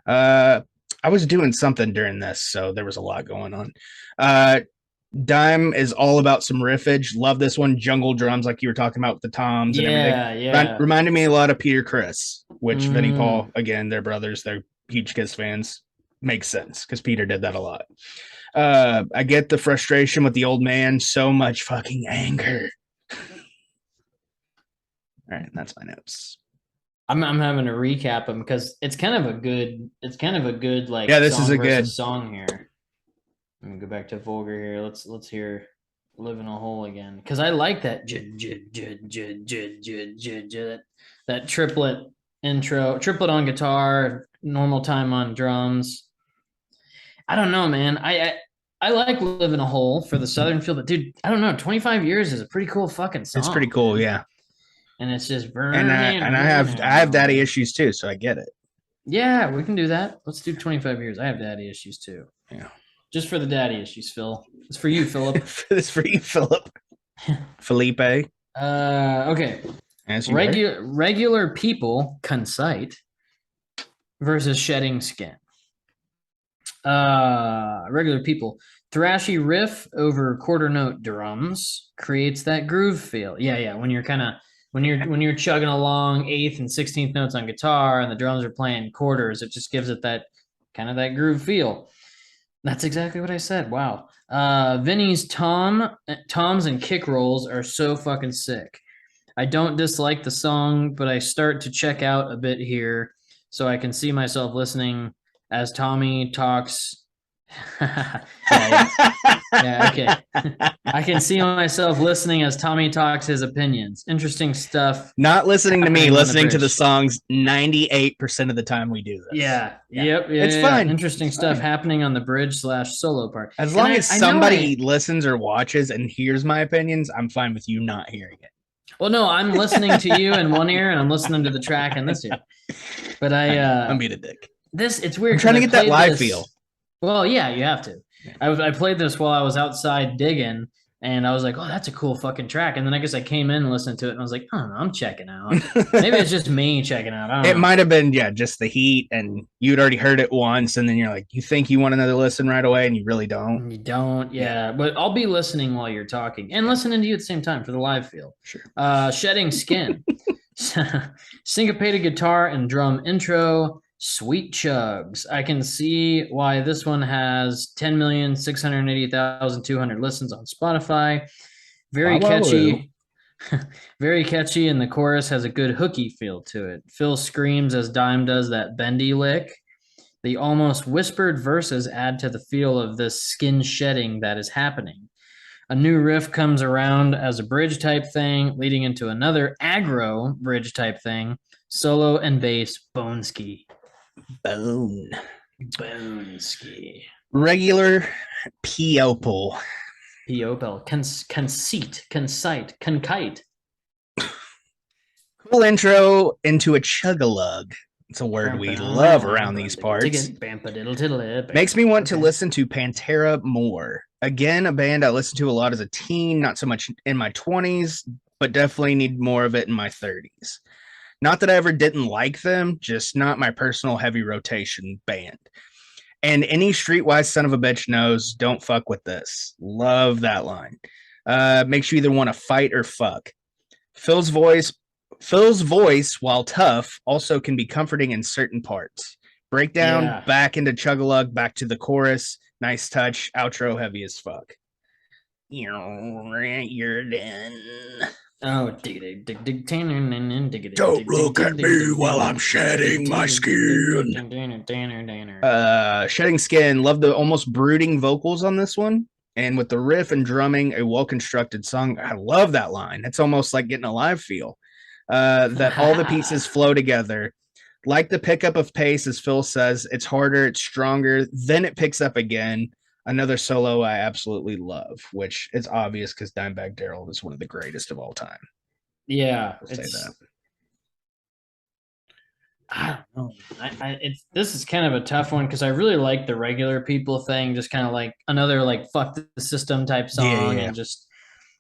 I was doing something during this, so there was a lot going on. Dime is all about some riffage. Love this one. Jungle drums, like you were talking about with the toms and everything. Yeah. Reminded me a lot of Peter Criss, which Vinnie Paul, again, they're brothers. They're huge Kiss fans. Makes sense because Peter did that a lot. I get the frustration with the old man. So much fucking anger. All right, that's my notes. I'm having to recap them because it's kind of a good like this is a good song here. Let me go back to Vulgar here. Let's hear "Live in a Hole" again because I like that that triplet intro, triplet on guitar, normal time on drums. I don't know, man. I like "Live in a Hole" for the Southern feel, but dude, I don't know. 25 years is a pretty cool fucking song. It's pretty cool, yeah. And it's just and I have daddy issues too, so I get it. Yeah, we can do that. Let's do 25 years. I have daddy issues too. Yeah. Just for the daddy issues, Phil. It's for you, Philip. It's for you, Philip. Felipe. Okay. Regular people, concite, versus shedding skin. Regular people. Thrashy riff over quarter note drums creates that groove feel. Yeah. When you're when you're chugging along 8th and 16th notes on guitar and the drums are playing quarters, it just gives it that kind of that groove feel. That's exactly what I said. Wow. Vinny's toms and kick rolls are so fucking sick. I don't dislike the song, but I start to check out a bit here, so I can see myself listening as Tommy talks. Okay. I can see myself listening as Tommy talks his opinions. Interesting stuff. Not listening to me, listening to the songs 98% of the time we do this. Yeah. It's fine. Interesting stuff happening on the bridge / solo part. As long as somebody listens or watches and hears my opinions, I'm fine with you not hearing it. Well, no, I'm listening to you in one ear and I'm listening to the track in this ear. But I'm being a dick. It's weird. I'm trying to get that live feel. Well, yeah, you have to. I played this while I was outside digging, and I was like, "Oh, that's a cool fucking track." And then I guess I came in and listened to it, and I was like, "I don't know, I'm checking out." Maybe it's just me checking out. It might have been, just the heat, and you'd already heard it once, and then you're like, you think you want another listen right away, and you really don't. You don't, yeah. But I'll be listening while you're talking, and listening to you at the same time for the live feel. Sure. Shedding skin, syncopated guitar and drum intro. Sweet chugs. I can see why this one has 10,680,200 listens on Spotify. Very catchy. Very catchy, and the chorus has a good hooky feel to it. Phil screams as Dime does that bendy lick. The almost whispered verses add to the feel of this skin shedding that is happening. A new riff comes around as a bridge type thing, leading into another aggro bridge type thing. Solo and bass, bone ski. Bone ski. Regular P-opal. Conceit. Cool intro into a chug-a-lug. It's a word we love around these parts. Makes me want to listen to Pantera more. Again, a band I listened to a lot as a teen, not so much in my 20s, but definitely need more of it in my 30s. Not that I ever didn't like them, just not my personal heavy rotation band. And any streetwise son of a bitch knows don't fuck with this. Love that line. Makes you either want to fight or fuck. Phil's voice, Phil's voice, while tough, also can be comforting in certain parts. Breakdown, Yeah. back into Chug-a-Lug, back to the chorus. Nice touch. Outro heavy as fuck. You're done. Oh, dig dig dig dig. Don't look at me while I'm shedding my skin. Shedding Skin. Love the almost brooding vocals on this one. And with the riff and drumming, a well-constructed song. I love that line. It's almost like getting a live feel. That all the pieces flow together. Like the pickup of pace, as Phil says, it's harder, it's stronger, then it picks up again. Another solo I absolutely love, which is obvious because Dimebag Darrell is one of the greatest of all time. Yeah, I'll say that. I don't know. This is kind of a tough one because I really like the regular people thing, just kind of like another like fuck the system type song, Yeah. and just.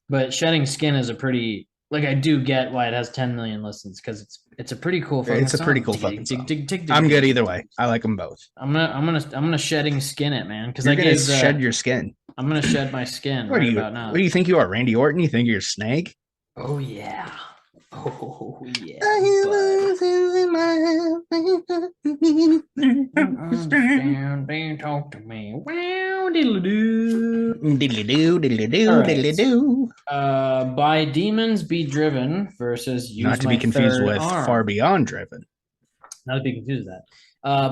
But Shedding Skin is a pretty like I do get why it has 10 million listens because it's a pretty cool fucking It's a song. pretty cool fucking song. I'm good either way. I like them both. I'm gonna Shedding Skin it, man, because You're gonna shed your skin. I'm gonna shed my skin What right do you, about now. What do you think you are, Randy Orton? You think you're a snake? Oh yeah. Oh yeah. Down, talk to me. Wow, diddly doo. Diddly doo, diddly doo, diddly doo. By Demons Be Driven versus Use Not to My be confused Third with Arm. Far Beyond Driven. Not to be confused with that.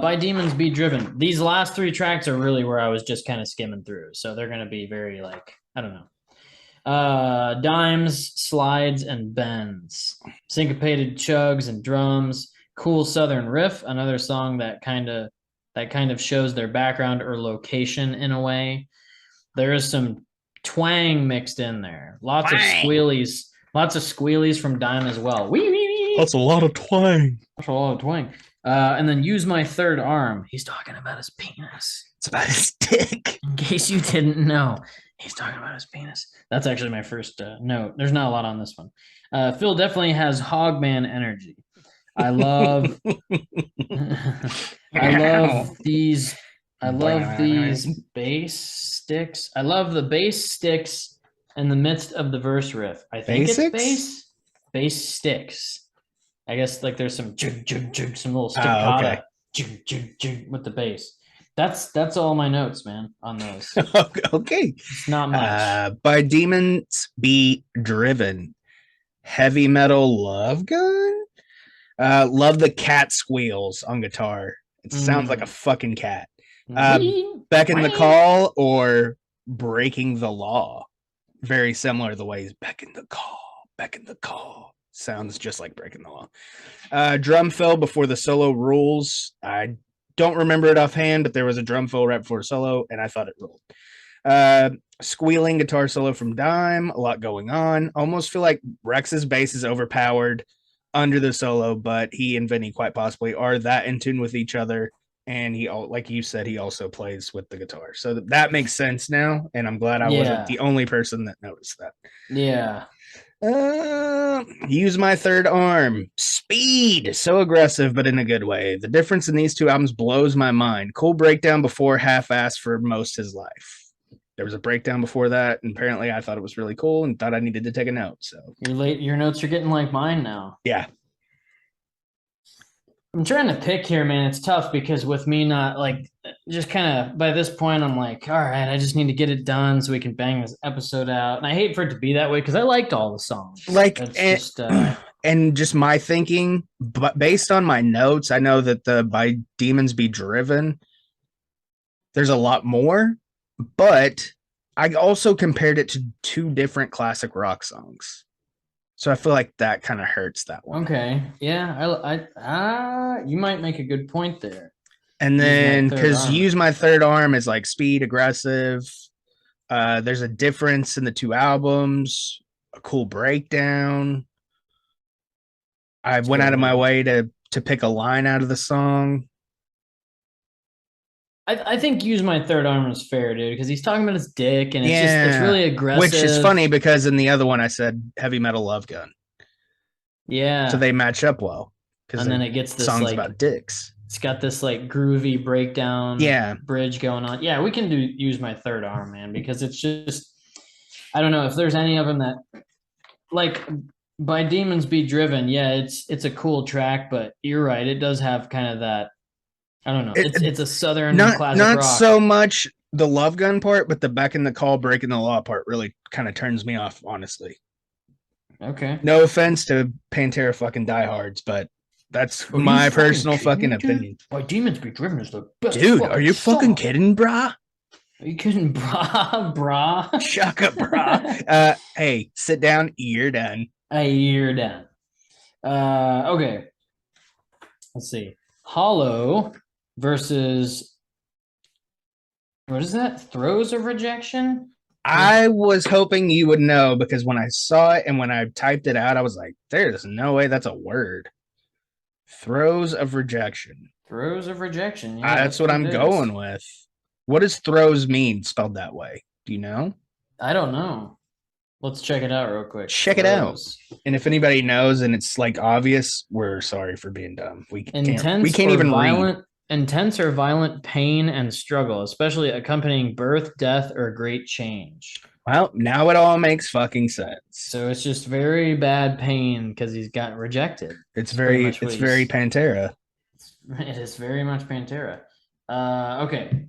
By Demons Be Driven. These last three tracks are really where I was just kind of skimming through. So they're going to be very like, I don't know. Dimes, slides, and bends. Syncopated chugs and drums. Cool Southern riff. Another song that kind of shows their background or location in a way. There is some twang mixed in there. Lots of squealies from Dime as well. Wee, wee, wee. That's a lot of twang. That's a lot of twang. And then Use My Third Arm. He's talking about his penis. It's about his dick. In case you didn't know, he's talking about his penis. That's actually my first note. There's not a lot on this one. Phil definitely has Hogman energy. I love these bass sticks. I love the bass sticks in the midst of the verse riff. I think it's bass sticks. I guess like there's some some little staccato with the bass. That's all my notes, man, on those. Okay. It's not much. By Demons Be Driven. Heavy Metal Love Gun. Love the cat squeals on guitar. It sounds like a fucking cat. Becking the Call or Breaking the Law. Very similar to the way he's becking the call. Sounds just like Breaking the Law. Drum fill before the solo rules. I don't remember it offhand, but there was a drum fill right before solo, and I thought it ruled. Squealing guitar solo from Dime. A lot going on. Almost feel like Rex's bass is overpowered under the solo, but he and Vinny quite possibly are that in tune with each other. And he, like you said, he also plays with the guitar. So that makes sense now. And I'm glad I wasn't the only person that noticed that. Yeah. Use My Third Arm. Speed. So aggressive, but in a good way. The difference in these two albums blows my mind. Cool breakdown before half-assed for most his life. There was a breakdown before that, and apparently I thought it was really cool and thought I needed to take a note. So your notes are getting like mine now. Yeah. I'm trying to pick here, man. It's tough because with me not like just kind of by this point, I'm like, all right, I just need to get it done so we can bang this episode out. And I hate for it to be that way because I liked all the songs. And just my thinking, but based on my notes, I know that the By Demons Be Driven, there's a lot more, but I also compared it to two different classic rock songs. So I feel like that kind of hurts that one. Okay. Yeah. You might make a good point there. And then because Use My Third Arm is like speed, aggressive. There's a difference in the two albums, a cool breakdown. I went out of my way to pick a line out of the song. I think Use My Third Arm is fair, dude, because he's talking about his dick, and it's really aggressive. Which is funny because in the other one I said Heavy Metal Love Gun. Yeah. So they match up well. because and then it gets this songs like about dicks. it's got this like groovy breakdown Yeah. bridge going on. Yeah, we can use my third arm, man, because it's just I don't know if there's any of them that like by Demons Be Driven. Yeah, it's a cool track, but you're right, it does have kind of that. I don't know. It's a southern classic not rock. so much the Love Gun part, but the Back in the Call, Breaking the Law part really kind of turns me off, honestly. Okay. No offense to Pantera fucking diehards, but that's my personal fucking opinion. By Demons Be Driven is the best. Dude, are you fucking kidding, brah? Are you kidding, brah? Shaka, brah. Hey, sit down. You're done. You're done. Okay. Let's see. Hollow versus what is that? Throes of Rejection? I was hoping you would know because when I saw it and when I typed it out, I was like, there's no way that's a word. Throes of Rejection. Throes of Rejection. Yeah, that's what I'm going with. What does throws mean spelled that way? Do you know? I don't know. Let's check it out real quick. Check it out. And if anybody knows and it's like obvious, we're sorry for being dumb. We can't even read. Intense or violent pain and struggle, especially accompanying birth, death, or great change. Well, now it all makes fucking sense. So it's just very bad pain because he's gotten rejected. It's very Pantera. It is very much Pantera. Okay.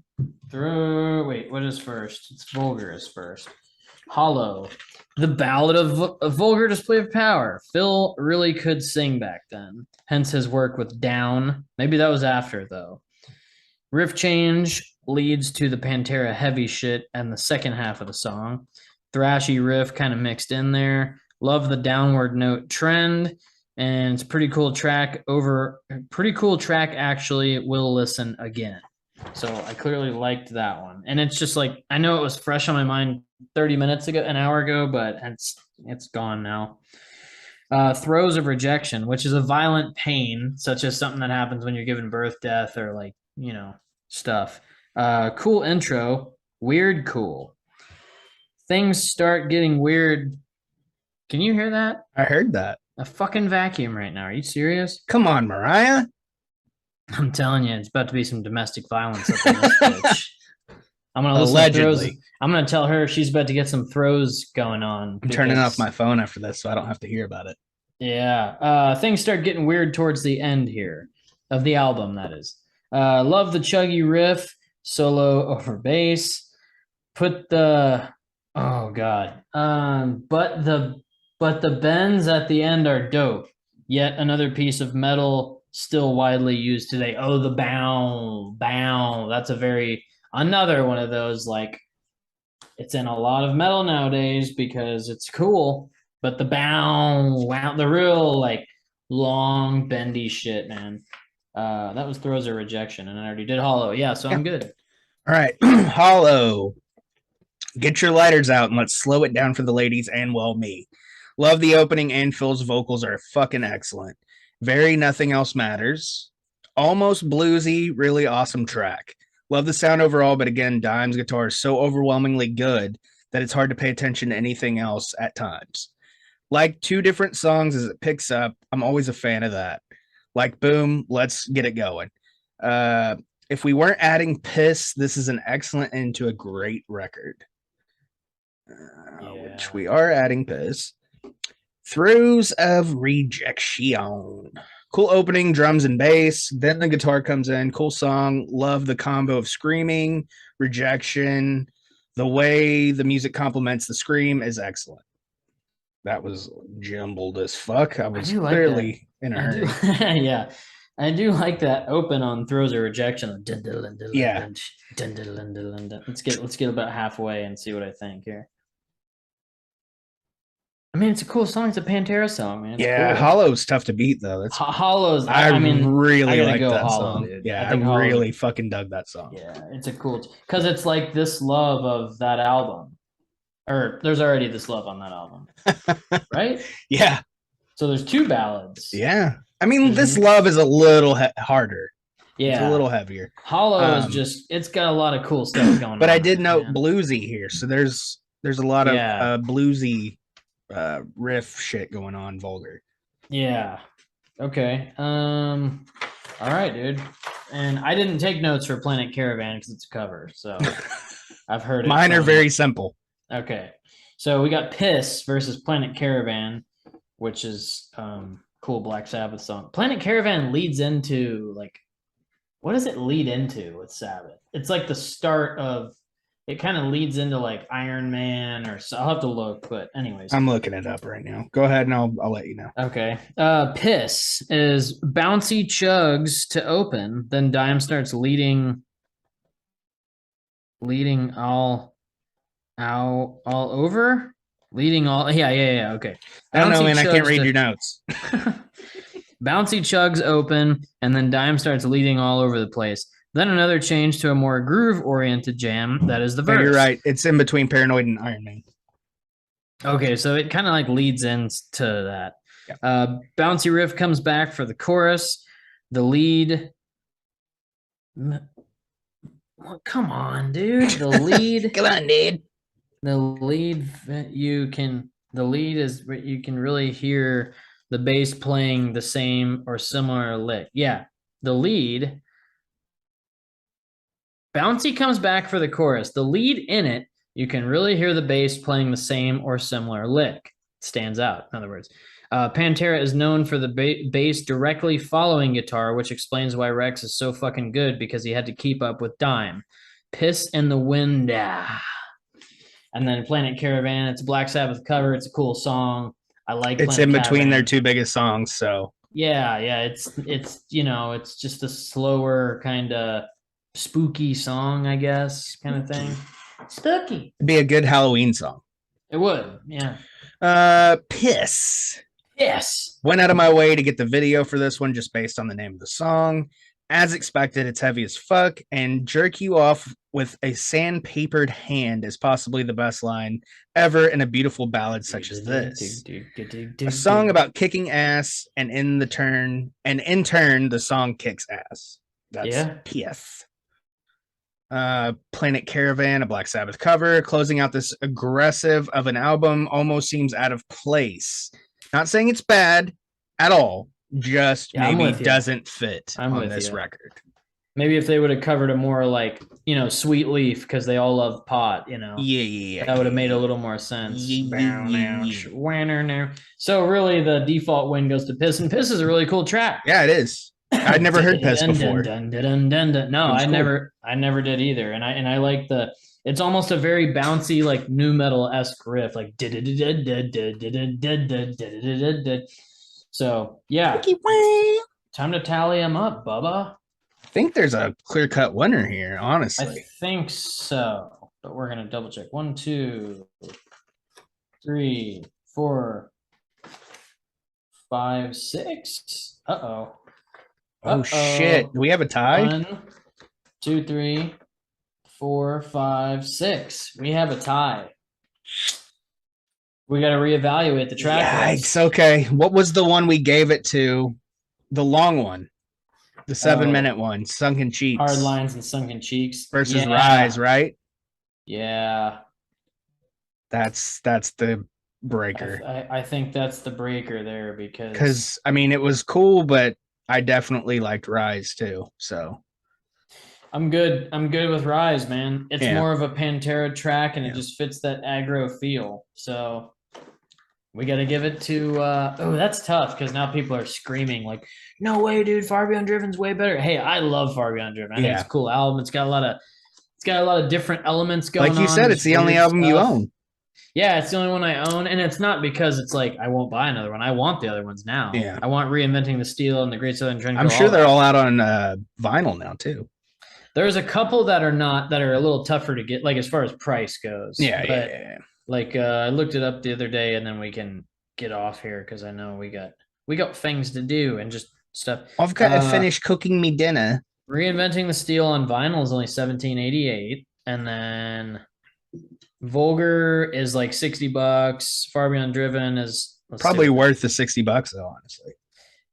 What is first? It's Vulgar is first. Hollow. The Ballad of a Vulgar Display of Power. Phil really could sing back then, hence his work with Down. Maybe that was after, though. Riff change leads to the Pantera heavy shit and the second half of the song. Thrashy riff kind of mixed in there. Love the downward note trend, and it's a pretty cool track. Actually. Will listen again. So I clearly liked that one. And it's just like, I know it was fresh on my mind 30 minutes ago, an hour ago, but it's gone now. Throes of Rejection, which is a violent pain, such as something that happens when you're giving birth, death, or like, stuff. Cool intro. Weird cool. Things start getting weird. Can you hear that? I heard that. A fucking vacuum right now. Are you serious? Come on, Mariah. I'm telling you, it's about to be some domestic violence up in this bitch. I'm gonna listen allegedly. To throws. I'm gonna tell her she's about to get some throws going on. I'm turning off my phone after this, so I don't have to hear about it. Yeah. Things start getting weird towards the end here of the album. That is. Love the chuggy riff, solo over bass. But the bends at the end are dope. Yet another piece of metal still widely used today. Oh, the bow. That's another one of those, like, it's in a lot of metal nowadays because it's cool. But the wow, the real like long bendy shit, man. That was Throws of Rejection, and I already did Hollow. Yeah, so I'm good. All right, Hollow. Get your lighters out and let's slow it down for the ladies and me. Love the opening, and Phil's vocals are fucking excellent. Very Nothing Else Matters. Almost bluesy, really awesome track. Love the sound overall, but again, Dime's guitar is so overwhelmingly good that it's hard to pay attention to anything else at times. Like 2 different songs as it picks up. I'm always a fan of that. Like, boom, let's get it going. If we weren't adding piss, this is an excellent end to a great record. Which we are adding piss. Throes of Rejection. Cool opening, drums and bass. Then the guitar comes in. Cool song. Love the combo of screaming, rejection. The way the music complements the scream is excellent. That was jumbled as fuck. I was clearly in a hurry. Yeah. I do like that open on Throws of Rejection. Yeah. Let's get about halfway and see what I think here. I mean, it's a cool song. It's a Pantera song, man. It's cool. Hollow's tough to beat, though. That's Hollow's. I really like that Hollow, song. Dude. Yeah, I really fucking dug that song. Yeah, it's a cool because it's like this love of that album, or there's already this love on that album, right? Yeah. So there's 2 ballads. Yeah, I mean, this love is a little harder. Yeah, it's a little heavier. Hollow is it's got a lot of cool stuff going on. But I did note bluesy here, so there's a lot of bluesy riff shit going on. Vulgar. Yeah. Okay. All right, dude. And I didn't take notes for Planet Caravan because it's a cover, so I've heard it Mine are from. very simple. Okay. So we got Piss versus Planet Caravan, which is cool Black Sabbath song. Planet Caravan leads into like what does it lead into with Sabbath? It's like the start of it kind of leads into like Iron Man or so. I'll have to look, but anyways. I'm looking it up right now. Go ahead and I'll let you know. Okay. Piss is bouncy chugs to open, then Dime starts leading all over, leading all yeah, okay. I don't know, Bouncy man. I can't chugs read to your notes. bouncy chugs open, and then Dime starts leading all over the place. Then another change to a more groove-oriented jam. That is the No, verse. you're right. It's in between Paranoid and Iron Man. Okay, so it kind of like leads into that. Yeah. Bouncy riff comes back for the chorus. The lead. Come on, dude. The lead. Come on, dude. The lead. You can. The lead is you can really hear the bass playing the same or similar lick. Yeah, the lead. Bouncy comes back for the chorus. The lead in it, you can really hear the bass playing the same or similar lick. It stands out, in other words. Pantera is known for the bass directly following guitar, which explains why Rex is so fucking good because he had to keep up with Dime. Piss in the Wind. And then Planet Caravan, it's a Black Sabbath cover. It's a cool song. I like It's Planet in between Caravan. their two biggest songs, so yeah, it's it's just a slower kind of spooky song, I guess, kind of thing. Spooky. it'd be a good Halloween song. It would, yeah. Piss. Yes. Went out of my way to get the video for this one just based on the name of the song. As expected, it's heavy as fuck, and jerk you off with a sandpapered hand is possibly the best line ever in a beautiful ballad such as this. A song about kicking ass, and in turn, the song kicks ass. That's Piss. Planet Caravan, a Black Sabbath cover, closing out this aggressive of an album almost seems out of place. Not saying it's bad at all, just maybe doesn't fit on this record. Maybe if they would have covered a more like, Sweet Leaf, because they all love pot, Yeah. That would have made a little more sense. So really the default win goes to Piss, and Piss is a really cool track. Yeah, it is. I'd never heard Piss before. No, I never did either. And I like it's almost a very bouncy, like nu metal-esque riff, like so yeah. Time to tally them up, Bubba. I think there's a clear-cut winner here, honestly. I think so, but we're gonna double check. 1, 2, 3, 4, 5, 6. Uh-oh. Oh shit! Do we have a tie? 1, 2, 3, 4, 5, 6. We have a tie. We got to reevaluate the track. Yikes! Okay, what was the one we gave it to? The long one, the 7-minute one, Sunken Cheeks. Hard Lines and Sunken Cheeks versus Rise, right? Yeah. That's the breaker. I think that's the breaker there because I mean it was cool, but I definitely liked Rise too. So I'm good with Rise, man. It's more of a Pantera track, and it just fits that aggro feel. So we got to give it to. That's tough because now people are screaming like, "No way, dude! Far Beyond Driven's way better." Hey, I love Far Beyond Driven. I think it's a cool album. It's got a lot of different elements going on. Like you said, it's the only album you own. Yeah, it's the only one I own, and it's not because it's like I won't buy another one. I want the other ones now. Yeah, I want Reinventing the Steel and the Great Southern Trend. I'm sure they're all out on vinyl now too. There's a couple that are not, that are a little tougher to get, like as far as price goes. Yeah. Like I looked it up the other day, and then we can get off here because I know we got things to do and just stuff. I've got to finish cooking me dinner. Reinventing the Steel on vinyl is only $17.88, and then Vulgar is like $60. Far Beyond Driven is probably worth the $60 though, honestly.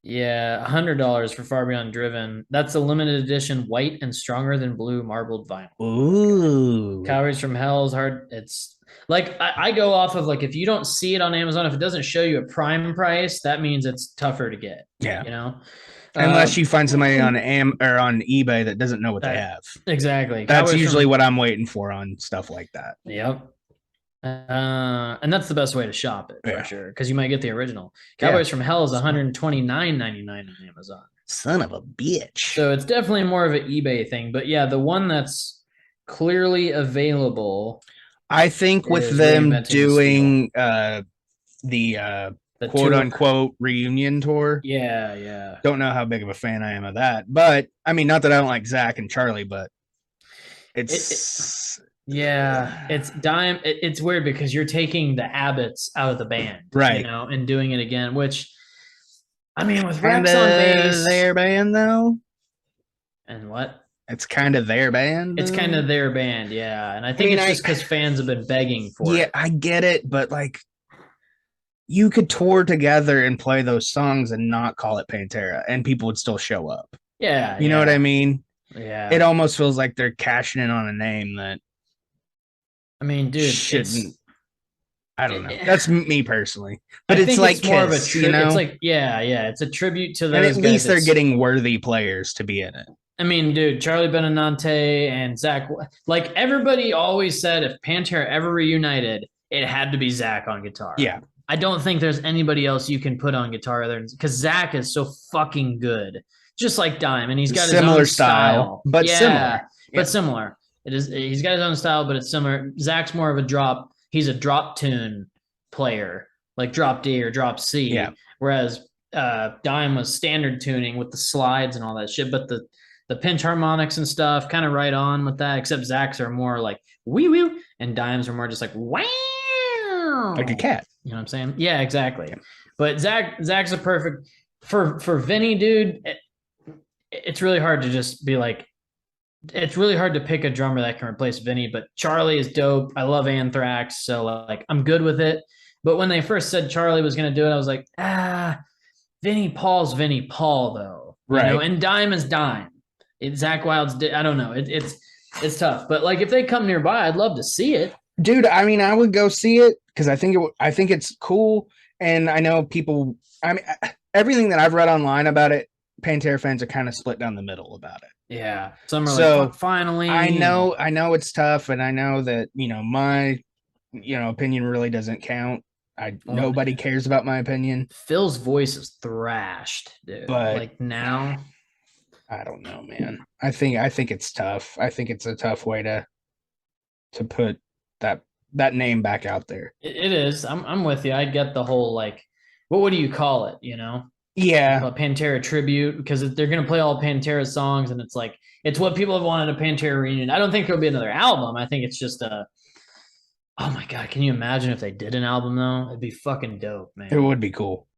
Yeah, $100 for Far Beyond Driven. That's a limited edition white and stronger than blue marbled vinyl. Ooh. Calories from Hell is hard. It's Like I go off of like if you don't see it on Amazon, if it doesn't show you a prime price, that means it's tougher to get. Yeah. You know, Unless um, you find somebody on or on eBay that doesn't know what they that have. exactly. That's Cowboys usually from what I'm waiting for on stuff like that. yep. And that's the best way to shop it for Yeah. sure because you might get the original. Yeah. Cowboys from Hell is 129.99 on Amazon. Son of a bitch. So it's definitely more of an eBay thing. But yeah, the one that's clearly available I think with is them Reinventing the Steel. doing the The quote tour. unquote reunion tour. Yeah, yeah. Don't know how big of a fan I am of that. But I mean, not that I don't like Zach and Charlie, but It, it's yeah, it's dime. It's weird because you're taking the Abbots out of the band, you right. know, and doing it again. Which I mean, with Kind Rex on of bass their band, though. and what? It's kind of their band. It's kind Though. of their band, yeah. And I I think mean, it's just because fans have been begging for yeah, it. I get it, but like, you could tour together and play those songs and not call it Pantera, and people would still show up. Yeah, You know what I yeah, mean? It yeah. almost feels like they're cashing in on a name that I mean, dude, shouldn't. I don't know. it, That's me personally, but I it's think like it's more of a Kiss, you It's know. like yeah, it's a tribute to And at those guys. least they're It's getting worthy players to be in it. I mean, dude, Charlie Benanante and Zach, like everybody always said, if Pantera ever reunited, it had to be Zach on guitar. Yeah, I don't think there's anybody else you can put on guitar other because Zach is so fucking good, just like Dime, and he's got his similar own style, but yeah, similar. Yeah. but similar. It is. He's got his own style, but it's similar. Zach's more of a drop. He's a drop tune player, like drop D or drop C. Yeah. Whereas Dime was standard tuning with the slides and all that shit, but the pinch harmonics and stuff kind of right on with that, except Zach's are more like wee wee and Dimes are more just like wow. Like a cat. You know what I'm saying? Yeah, exactly. But Zach's a perfect for Vinny, dude. It's really hard to just be like it's really hard to pick a drummer that can replace Vinny, but Charlie is dope. I love Anthrax, so like I'm good with it. But when they first said Charlie was gonna do it, I was like, Vinny Paul's Vinny Paul though. Right. You know, and Dime is Dime. Zach Wild's I don't know. It's tough. But like if they come nearby, I'd love to see it. Dude, I mean, I would go see it because I think it's cool, and I know people. I mean, everything that I've read online about it, Pantera fans are kind of split down the middle about it. Yeah, some are So, like, finally. I know it's tough, and I know that my opinion really doesn't count. Nobody cares about my opinion. Phil's voice is thrashed, dude. But like now, I don't know, man. I think it's tough. I think it's a tough way to put that name back out there. it is. I'm with you. I get the whole like, what do you call it? You know, Yeah, a Pantera tribute because they're gonna play all Pantera songs, and it's like it's what people have wanted a Pantera reunion. I don't think there'll be another album. I think it's just a. Oh my god, can you imagine if they did an album though? It'd be fucking dope, man. it would be cool.